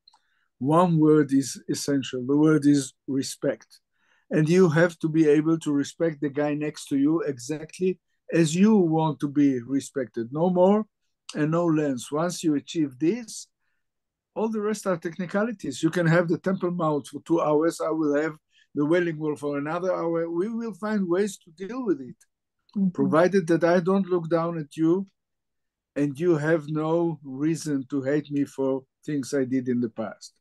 One word is essential. The word is respect. And you have to be able to respect the guy next to you exactly as you want to be respected. No more and no less. Once you achieve this, all the rest are technicalities. You can have the Temple Mount for 2 hours. I will have the Wailing Wall for another hour. We will find ways to deal with it, provided that I don't look down at you and you have no reason to hate me for things I did in the past.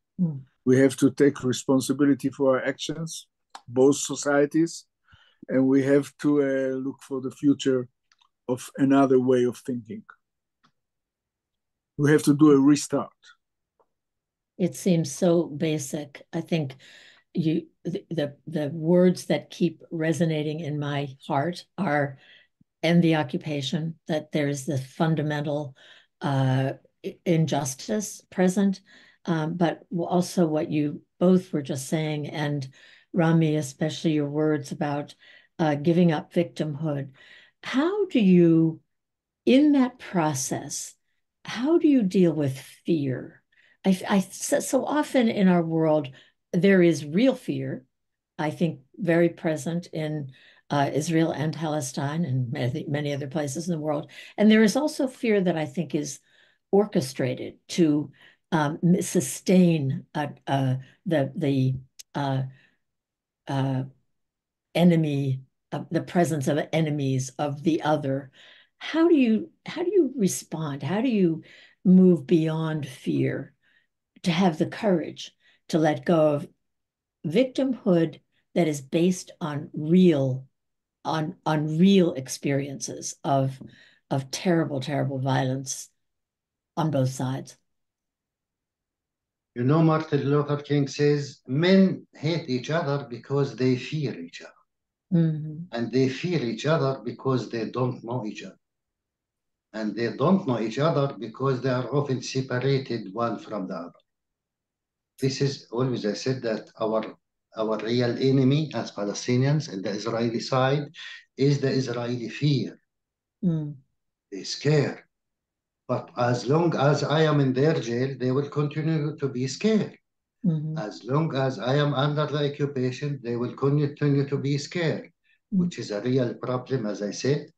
We have to take responsibility for our actions, both societies, and we have to look for the future of another way of thinking. We have to do a restart. It seems so basic. I think the words that keep resonating in my heart are end the occupation, that there's the fundamental injustice present, but also what you both were just saying, and Rami, especially your words about giving up victimhood. How do you, in that process, how do you deal with fear? So often in our world, there is real fear, I think very present in Israel and Palestine and many other places in the world. And there is also fear that I think is orchestrated to sustain the enemy, the presence of enemies of the other. How do you respond? How do you move beyond fear to have the courage to let go of victimhood that is based on real experiences of terrible, terrible violence on both sides? You know, Martin Luther King says, men hate each other because they fear each other. And they fear each other because they don't know each other. and they don't know each other because they are often separated one from the other. This is always, I said that our real enemy as Palestinians and the Israeli side is the Israeli fear. They scare. But as long as I am in their jail, they will continue to be scared. As long as I am under the occupation, they will continue to be scared, which is a real problem, as I said.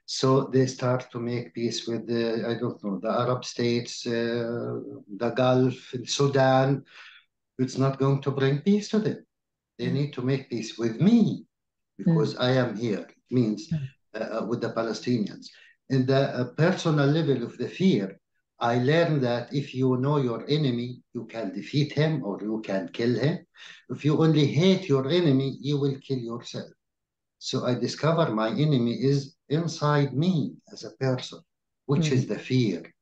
So they start to make peace with the, I don't know, the Arab states, the Gulf, Sudan. It's not going to bring peace to them. They need to make peace with me because I am here. It means with the Palestinians. In the personal level of the fear, I learned that if you know your enemy, you can defeat him or you can kill him. If you only hate your enemy, you will kill yourself. So I discover my enemy is inside me as a person, which is the fear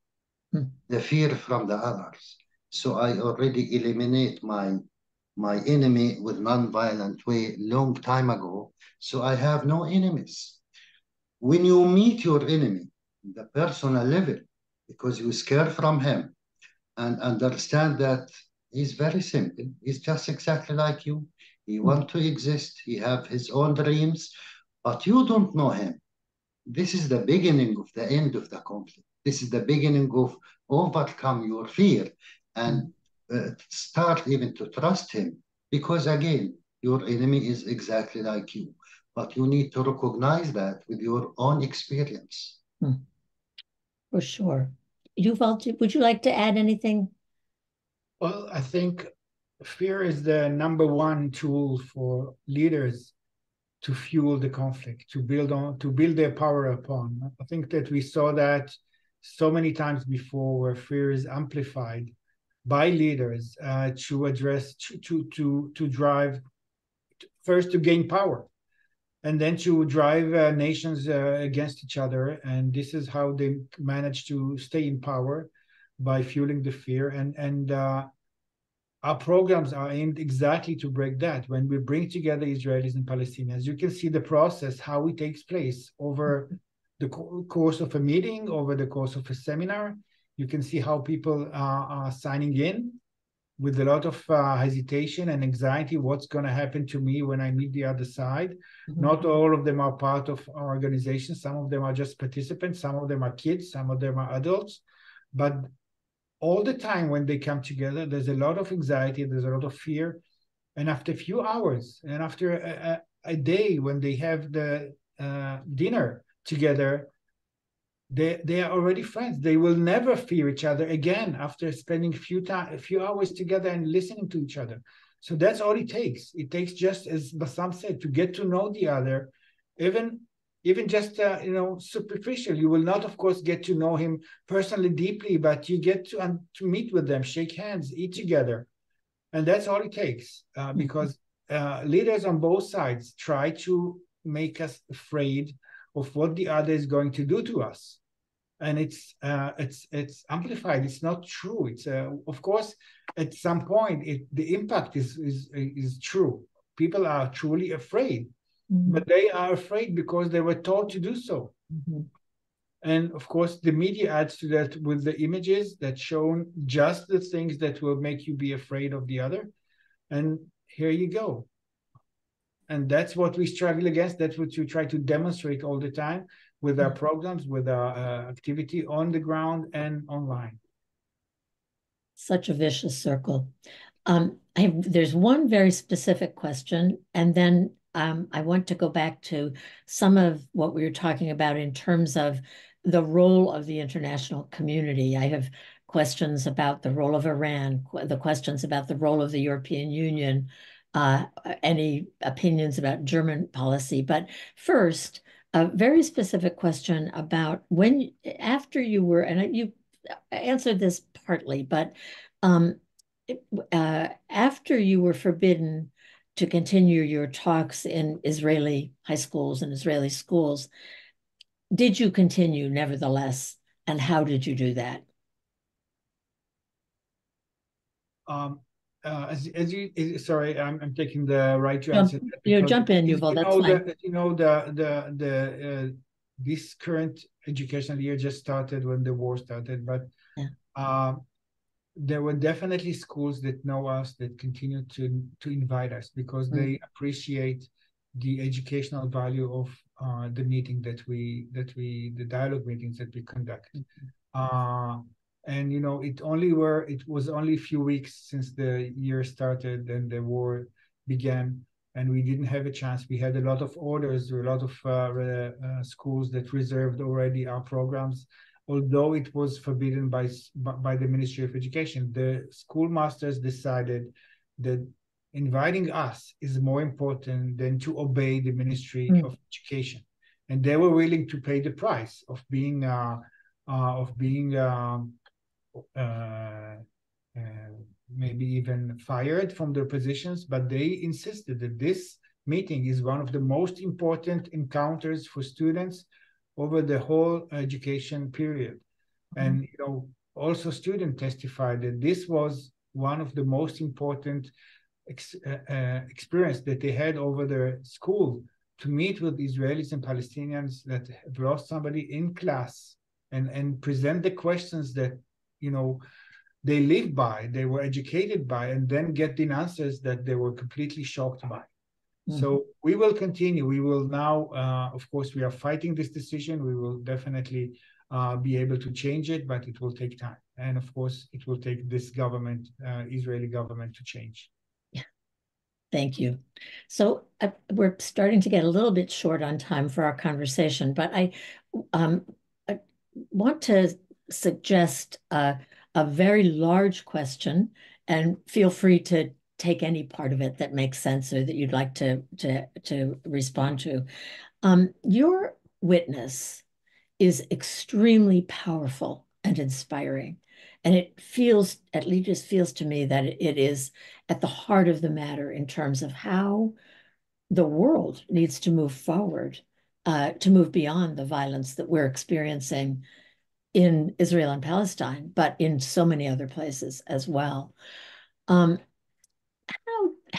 from the others. So I already eliminate my enemy with non-violent way long time ago. So I have no enemies. When you meet your enemy, the personal level, because you scare from him and understand that he's very simple. He's just exactly like you. He wants to exist. He have his own dreams, but you don't know him. This is the beginning of the end of the conflict. This is the beginning of overcome your fear and start even to trust him. Because again, your enemy is exactly like you. But you need to recognize that with your own experience. For sure. Yuval, would you like to add anything? Well, I think fear is the #1 tool for leaders to fuel the conflict, to build their power upon. I think that we saw that so many times before, where fear is amplified by leaders to address, to drive, first to gain power, and then to drive nations against each other. And this is how they manage to stay in power, by fueling the fear. And our programs are aimed exactly to break that. When we bring together Israelis and Palestinians, you can see the process, how it takes place over the course of a meeting, over the course of a seminar. You can see how people are signing in with a lot of hesitation and anxiety. What's going to happen to me when I meet the other side? Not all of them are part of our organization. Some of them are just participants. Some of them are kids. Some of them are adults. But all the time when they come together, there's a lot of anxiety, there's a lot of fear. And after a few hours, and after a day when they have the dinner together, they are already friends. They will never fear each other again after spending a few hours together and listening to each other. So that's all it takes. It takes, just as Bassam said, to get to know the other, even just superficial. You will not, of course, get to know him personally deeply, but you get to meet with them, shake hands, eat together, and that's all it takes. Because leaders on both sides try to make us afraid of what the other is going to do to us, and it's amplified. It's not true. It's of course, at some point, the impact is true. People are truly afraid. But they are afraid because they were taught to do so. And of course, the media adds to that with the images that show just the things that will make you be afraid of the other. And here you go. And that's what we struggle against. That's what we try to demonstrate all the time with our programs, with our activity on the ground and online. Such a vicious circle. There's one very specific question, and then I want to go back to some of what we were talking about in terms of the role of the international community. I have questions about the role of Iran, the questions about the role of the European Union, any opinions about German policy. But first, a very specific question about after you were, and you answered this partly, but after you were forbidden to continue your talks in Israeli high schools and Israeli schools, did you continue nevertheless? And how did you do that? Sorry, I'm taking the right to answer. Jump in, Yuval. That's fine. The this current educational year just started when the war started, but there were definitely schools that know us, that continue to invite us because they appreciate the educational value of the meeting the dialogue meetings that we conduct. And you know, it was only a few weeks since the year started and the war began, and we didn't have a chance. We had a lot of orders, a lot of schools that reserved already our programs, although it was forbidden by the Ministry of Education. The schoolmasters decided that inviting us is more important than to obey the Ministry of Education, and they were willing to pay the price of being maybe even fired from their positions, but they insisted that this meeting is one of the most important encounters for students over the whole education period. And you know, also students testified that this was one of the most important experience that they had over their school, to meet with Israelis and Palestinians that have lost somebody in class and present the questions that, you know, they live by, they were educated by, and then get the answers that they were completely shocked by. So we will continue. We will now, of course, we are fighting this decision. We will definitely be able to change it, but it will take time. And of course, it will take this government, Israeli government, to change. Yeah, thank you. So we're starting to get a little bit short on time for our conversation, but I want to suggest a very large question, and feel free to take any part of it that makes sense or that you'd like to respond to. Your witness is extremely powerful and inspiring, and it feels, at least it feels to me, that it is at the heart of the matter in terms of how the world needs to move forward, to move beyond the violence that we're experiencing in Israel and Palestine, but in so many other places as well.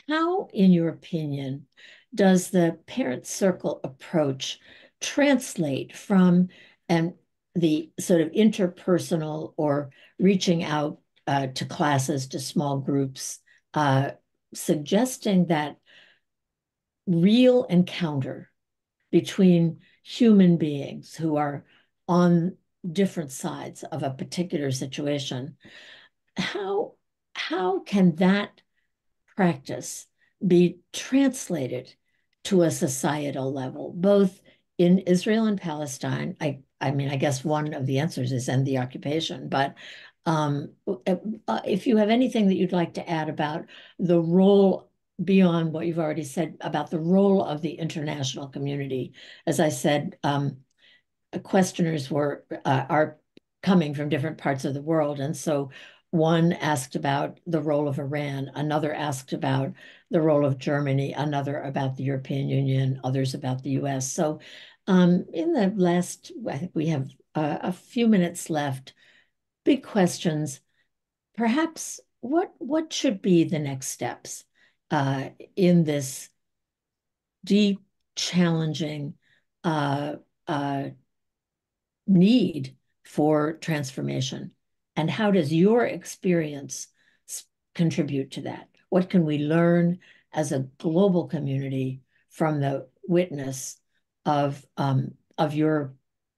How, in your opinion, does the parent circle approach translate from the sort of interpersonal or reaching out to classes, to small groups, suggesting that real encounter between human beings who are on different sides of a particular situation, how can that practice be translated to a societal level, both in Israel and Palestine? I mean, I guess one of the answers is end the occupation, but if you have anything that you'd like to add about the role, beyond what you've already said, about the role of the international community. As I said, questioners are coming from different parts of the world, and so one asked about the role of Iran, another asked about the role of Germany, another about the European Union, others about the US. So in the last, I think we have a few minutes left, big questions. Perhaps what should be the next steps in this deep, challenging need for transformation? And how does your experience contribute to that? What can we learn as a global community from the witness of your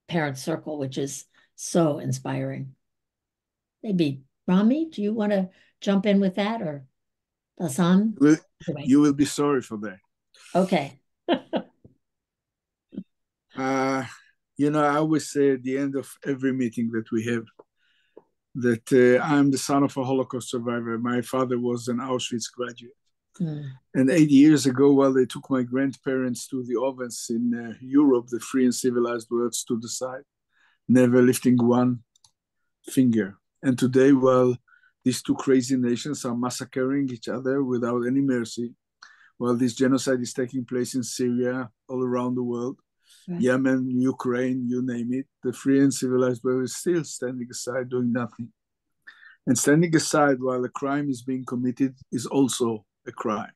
parent circle, which is so inspiring? Maybe Rami, do you want to jump in with that, or Bassam? You will be sorry for that. Okay. You know, I always say at the end of every meeting that we have that I'm the son of a Holocaust survivor. My father was an Auschwitz graduate. And 80 years ago, while they took my grandparents to the ovens in Europe, the free and civilized world stood aside, never lifting one finger. And today, while these two crazy nations are massacring each other without any mercy, while this genocide is taking place in Syria, all around the world, Yemen, Ukraine, you name it, the free and civilized world is still standing aside, doing nothing. And standing aside while a crime is being committed is also a crime.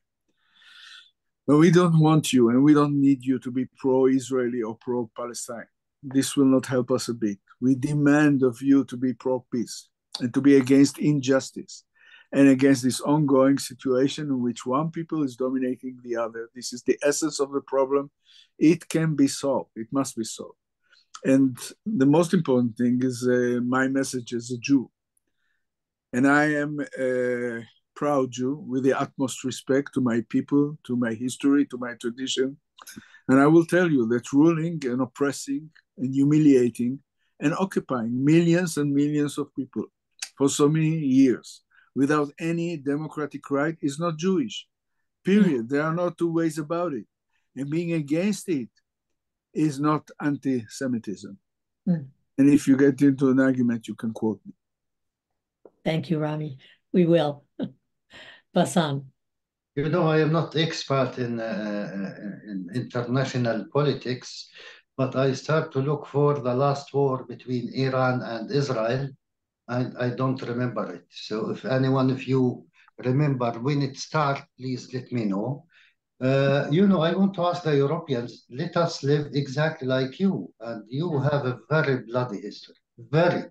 But we don't want you and we don't need you to be pro-Israeli or pro-Palestine. this will not help us a bit. We demand of you to be pro-peace and to be against injustice and against this ongoing situation in which one people is dominating the other. This is the essence of the problem. It can be solved. It must be solved. And the most important thing is my message as a Jew. And I am a proud Jew with the utmost respect to my people, to my history, to my tradition. And I will tell you that ruling and oppressing and humiliating and occupying millions and millions of people for so many years without any democratic right is not Jewish. Period. There are no two ways about it. And being against it is not anti-Semitism. And if you get into an argument, you can quote me. Thank you, Rami. We will. Bassam. You know, I am not expert in international politics, but I start to look for the last war between Iran and Israel, and I don't remember it. So if anyone of you remember when it started, please let me know. You know, I want to ask the Europeans, let us live exactly like you, and you have a very bloody history, very.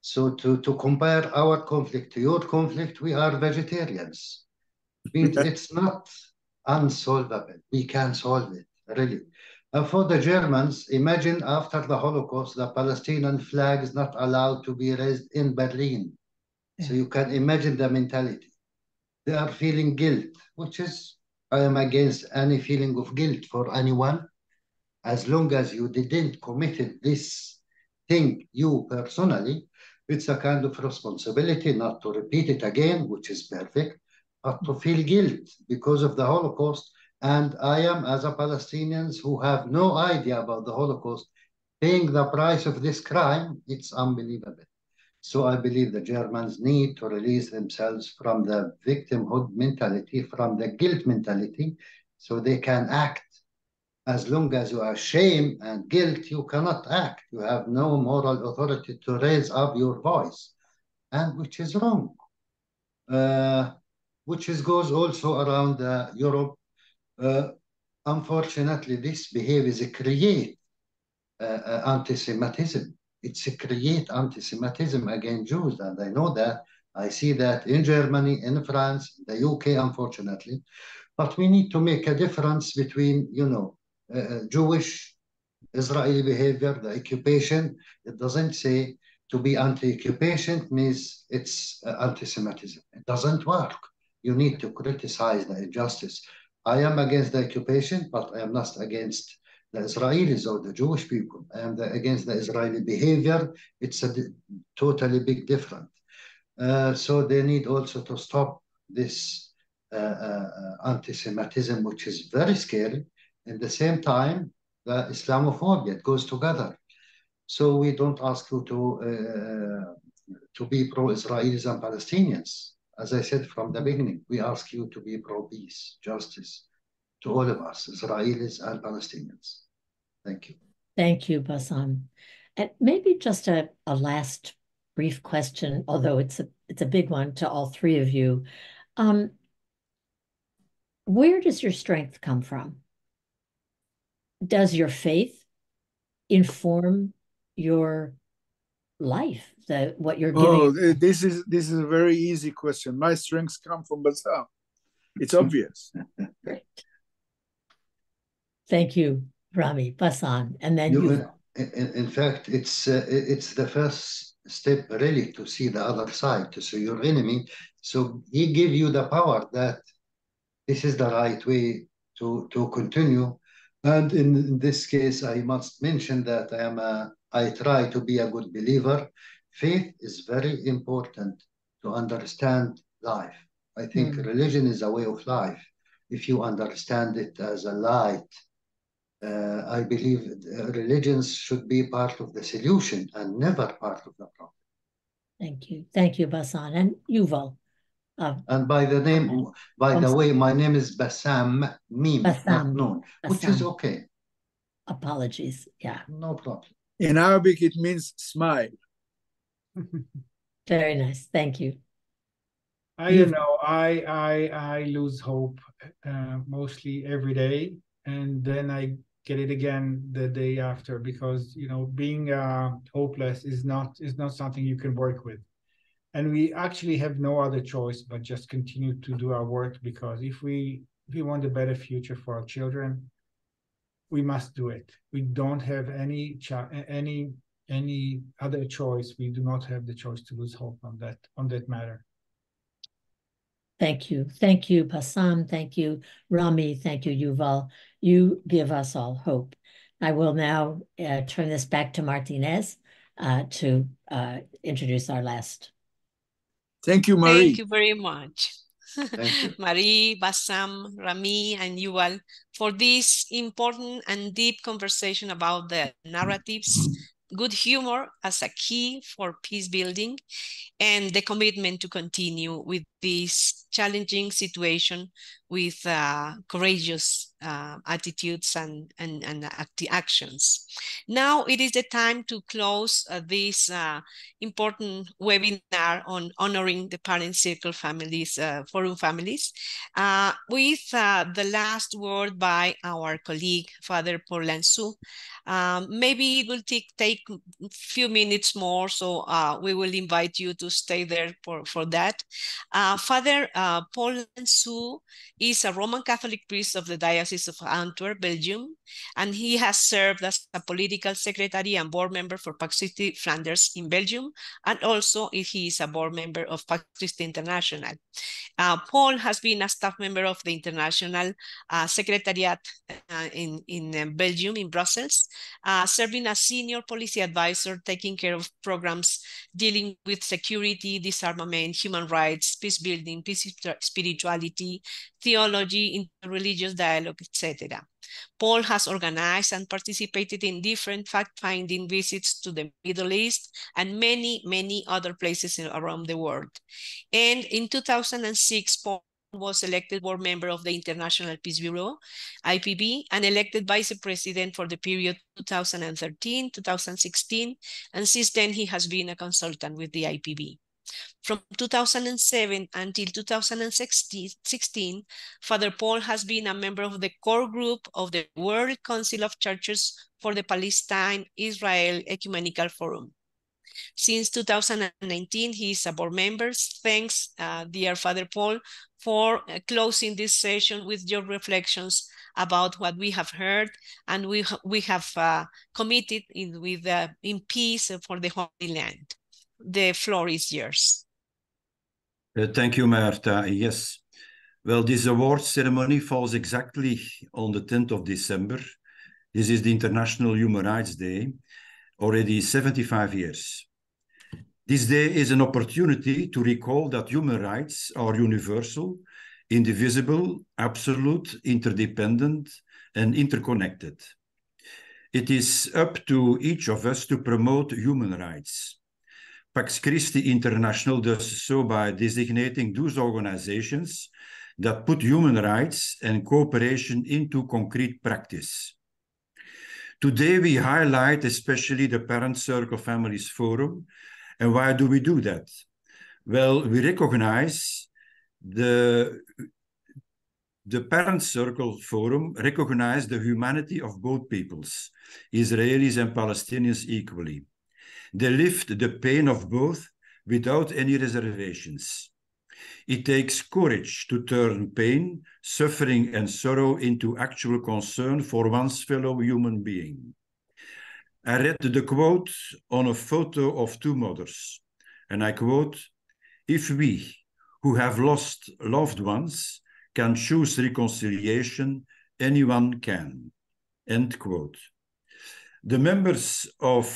So to compare our conflict to your conflict, we are vegetarians. Means it's not unsolvable. We can solve it, really. For the Germans, imagine after the Holocaust, the Palestinian flag is not allowed to be raised in Berlin. So you can imagine the mentality. They are feeling guilt, which is, I am against any feeling of guilt for anyone. As long as you didn't commit this thing, you personally, it's a kind of responsibility not to repeat it again, which is perfect, but to feel guilt because of the Holocaust. And I am, as a Palestinian who have no idea about the Holocaust, paying the price of this crime. It's unbelievable. So I believe the Germans need to release themselves from the victimhood mentality, from the guilt mentality, so they can act. As long as you are shame and guilt, you cannot act. You have no moral authority to raise up your voice, and which is wrong. Which goes also around Europe. Unfortunately, this behavior create anti-Semitism. It's a create anti-Semitism against Jews, and I know that. I see that in Germany, in France, the UK, unfortunately. But we need to make a difference between, you know, Jewish, Israeli behavior, the occupation. It doesn't say to be anti-occupation means it's anti-Semitism. It doesn't work. You need to criticize the injustice. I am against the occupation, but I am not against the Israelis or the Jewish people. I am against the Israeli behavior. It's a totally big difference. So they need also to stop this anti-Semitism, which is very scary. At the same time, the Islamophobia, it goes together. So we don't ask you to be pro-Israelis and Palestinians. As I said from the beginning, we ask you to be pro-peace, justice, to all of us, Israelis and Palestinians. Thank you. Thank you, Bassam. And maybe just a last brief question, although it's a big one to all three of you. Where does your strength come from? Does your faith inform your life, what you're giving? Oh, this is a very easy question. My strengths come from Bassam. It's obvious. Great. Thank you, Rami. Bassam, and then you. In fact, it's the first step really to see the other side, to see your enemy. So he give you the power that this is the right way to continue. And in this case, I must mention that I try to be a good believer. Faith is very important to understand life. I think religion is a way of life. If you understand it as a light, I believe religions should be part of the solution and never part of the problem. Thank you, Bassam, and Yuval. And by the way, my name is Bassam Mim, not Noon, which is okay. Apologies, yeah. No problem. In Arabic, it means smile. Very nice, thank you. I lose hope mostly every day, and then I get it again the day after, because being hopeless is not something you can work with. And we actually have no other choice but just continue to do our work, because if we want a better future for our children, we must do it. We don't have any other choice. We do not have the choice to lose hope on that matter. Thank you. Thank you, Bassam. Thank you, Rami. Thank you, Yuval. You give us all hope. I will now turn this back to Martinez to introduce our last. Thank you, Marie. Thank you very much. Thank you. Marie, Bassam, Rami, and Yuval for this important and deep conversation about the narratives, good humor as a key for peace building, and the commitment to continue with this challenging situation with courageous attitudes and actions. Now it is the time to close this important webinar on honoring the Parent Circle families, Forum families, with the last word by our colleague, Father Paul Lansu. Maybe it will take a few minutes more, so we will invite you to stay there for that. Father Paul Lansu is a Roman Catholic priest of the Diocese of Antwerp, Belgium, and he has served as a political secretary and board member for Pax Christi Flanders in Belgium, and also he is a board member of Pax Christi International. Paul has been a staff member of the International Secretariat in Belgium, in Brussels, serving as senior policy advisor, taking care of programs dealing with security, disarmament, human rights, peace building, peace spirituality, theology, interreligious dialogue, etc. Paul has organized and participated in different fact-finding visits to the Middle East and many, many other places around the world. And in 2006, Paul was elected board member of the International Peace Bureau, IPB, and elected vice president for the period 2013-2016. And since then, he has been a consultant with the IPB. From 2007 until 2016, Father Paul has been a member of the core group of the World Council of Churches for the Palestine-Israel Ecumenical Forum. Since 2019, he is a board member. Thanks, dear Father Paul, for closing this session with your reflections about what we have heard, and we have committed in peace for the Holy Land. The floor is yours. Thank you, Marta. Yes. Well, this award ceremony falls exactly on the 10th of December. This is the International Human Rights Day, already 75 years. This day is an opportunity to recall that human rights are universal, indivisible, absolute, interdependent, and interconnected. It is up to each of us to promote human rights. Pax Christi International does so by designating those organizations that put human rights and cooperation into concrete practice. Today, we highlight especially the Parent Circle Families Forum. And why do we do that? Well, we recognize the Parent Circle Forum recognize the humanity of both peoples, Israelis and Palestinians equally. They lift the pain of both without any reservations. It takes courage to turn pain, suffering, and sorrow into actual concern for one's fellow human being. I read the quote on a photo of two mothers, and I quote, "If we, who have lost loved ones, can choose reconciliation, anyone can." End quote. The members of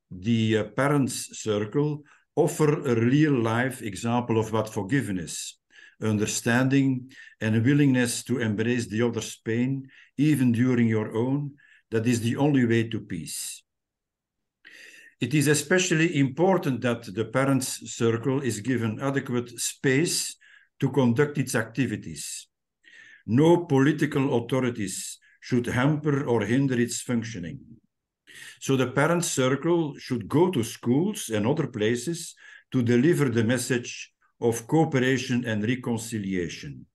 the Parents Circle offer a real-life example of what forgiveness, understanding, and willingness to embrace the other's pain, even during your own, that is the only way to peace. It is especially important that the Parents Circle is given adequate space to conduct its activities. No political authorities should hamper or hinder its functioning. So the Parents Circle should go to schools and other places to deliver the message of cooperation and reconciliation.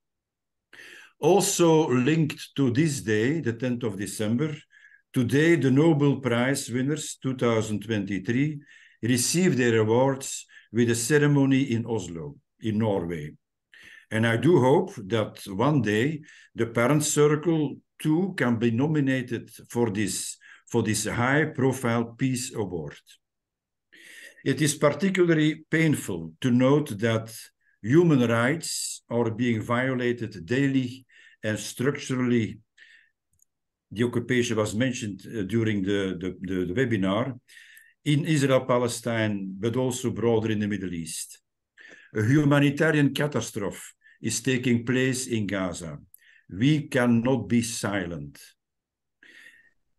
Also linked to this day, the 10th of December, Today, the Nobel Prize winners 2023 received their awards with a ceremony in Oslo, in Norway. And I do hope that one day the Parent Circle too can be nominated for this high-profile Peace Award. It is particularly painful to note that human rights are being violated daily and structurally. The occupation was mentioned during the webinar in Israel, Palestine, but also broader in the Middle East. A humanitarian catastrophe is taking place in Gaza. We cannot be silent.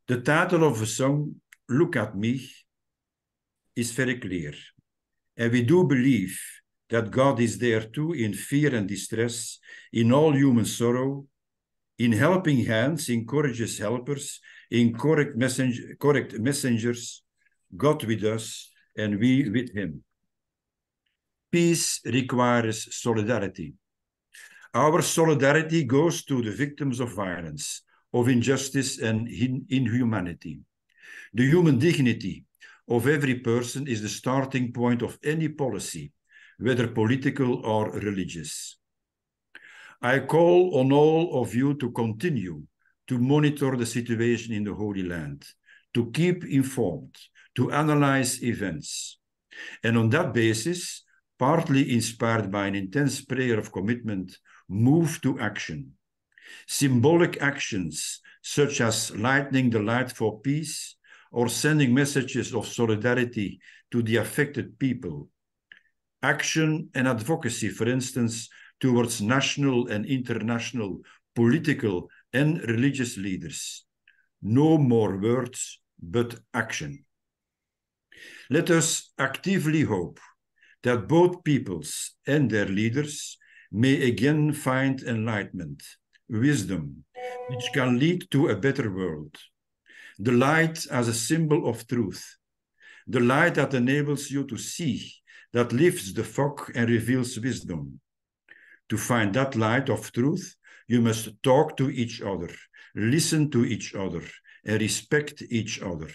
The title of the song, Look at Me, is very clear. And we do believe that God is there too in fear and distress, in all human sorrow, in helping hands, encourages helpers, in correct messengers, God with us and we with him. Peace requires solidarity. Our solidarity goes to the victims of violence, of injustice and inhumanity. The human dignity of every person is the starting point of any policy, whether political or religious. I call on all of you to continue to monitor the situation in the Holy Land, to keep informed, to analyze events, and on that basis, partly inspired by an intense prayer of commitment, move to action. Symbolic actions such as lighting the light for peace or sending messages of solidarity to the affected people. Action and advocacy, for instance, towards national and international political and religious leaders. No more words, but action. Let us actively hope that both peoples and their leaders may again find enlightenment, wisdom, which can lead to a better world. The light as a symbol of truth, the light that enables you to see, that lifts the fog and reveals wisdom. To find that light of truth, you must talk to each other, listen to each other, and respect each other.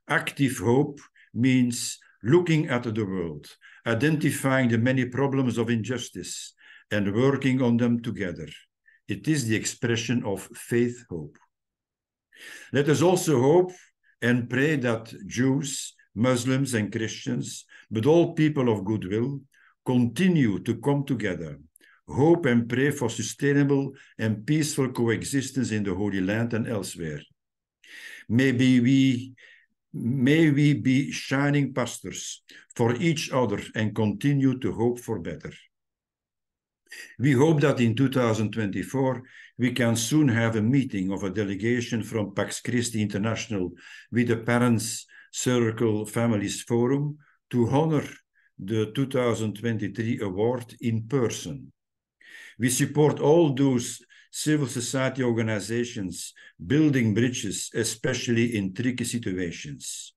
Active hope means looking at the world, identifying the many problems of injustice, and working on them together. It is the expression of faith hope. Let us also hope and pray that Jews, Muslims, and Christians, but all people of goodwill, continue to come together, hope and pray for sustainable and peaceful coexistence in the Holy Land and elsewhere. May we be shining pastors for each other and continue to hope for better. We hope that in 2024, we can soon have a meeting of a delegation from Pax Christi International with the Parents Circle Families Forum to honor the 2023 award in person. We support all those civil society organizations building bridges, especially in tricky situations.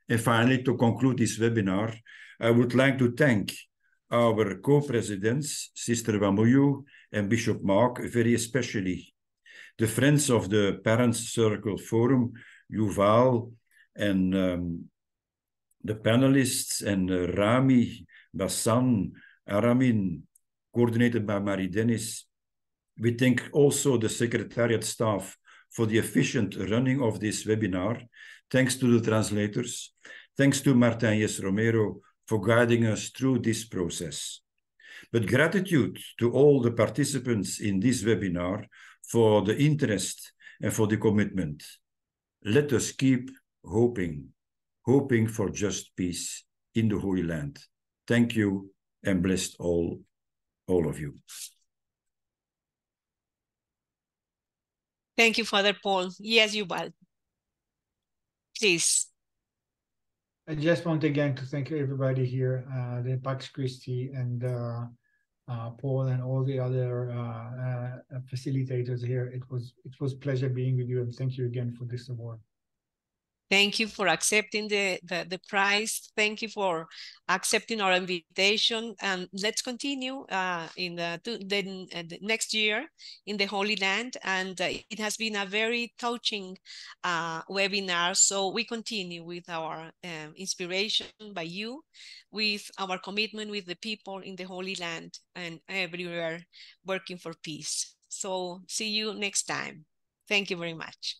And finally, to conclude this webinar, I would like to thank our co-presidents, Sister Wamuyu and Bishop Mark, very especially the friends of the Parents Circle Forum, Yuval, and the panelists, and Rami, Bassan, Aramin, coordinated by Marie Dennis. We thank also the Secretariat staff for the efficient running of this webinar. Thanks to the translators. Thanks to Martin Yes Romero for guiding us through this process. But gratitude to all the participants in this webinar for the interest and for the commitment. Let us keep hoping for just peace in the Holy Land. Thank you and bless all of you. Thank you, Father Paul. Yes, Yuval. Please. I just want again to thank everybody here, the Pax Christi and Paul and all the other facilitators here. It was a pleasure being with you, and thank you again for this award. Thank you for accepting the prize. Thank you for accepting our invitation. And let's continue in the next year in the Holy Land. And it has been a very touching webinar. So we continue with our inspiration by you, with our commitment with the people in the Holy Land and everywhere working for peace. So see you next time. Thank you very much.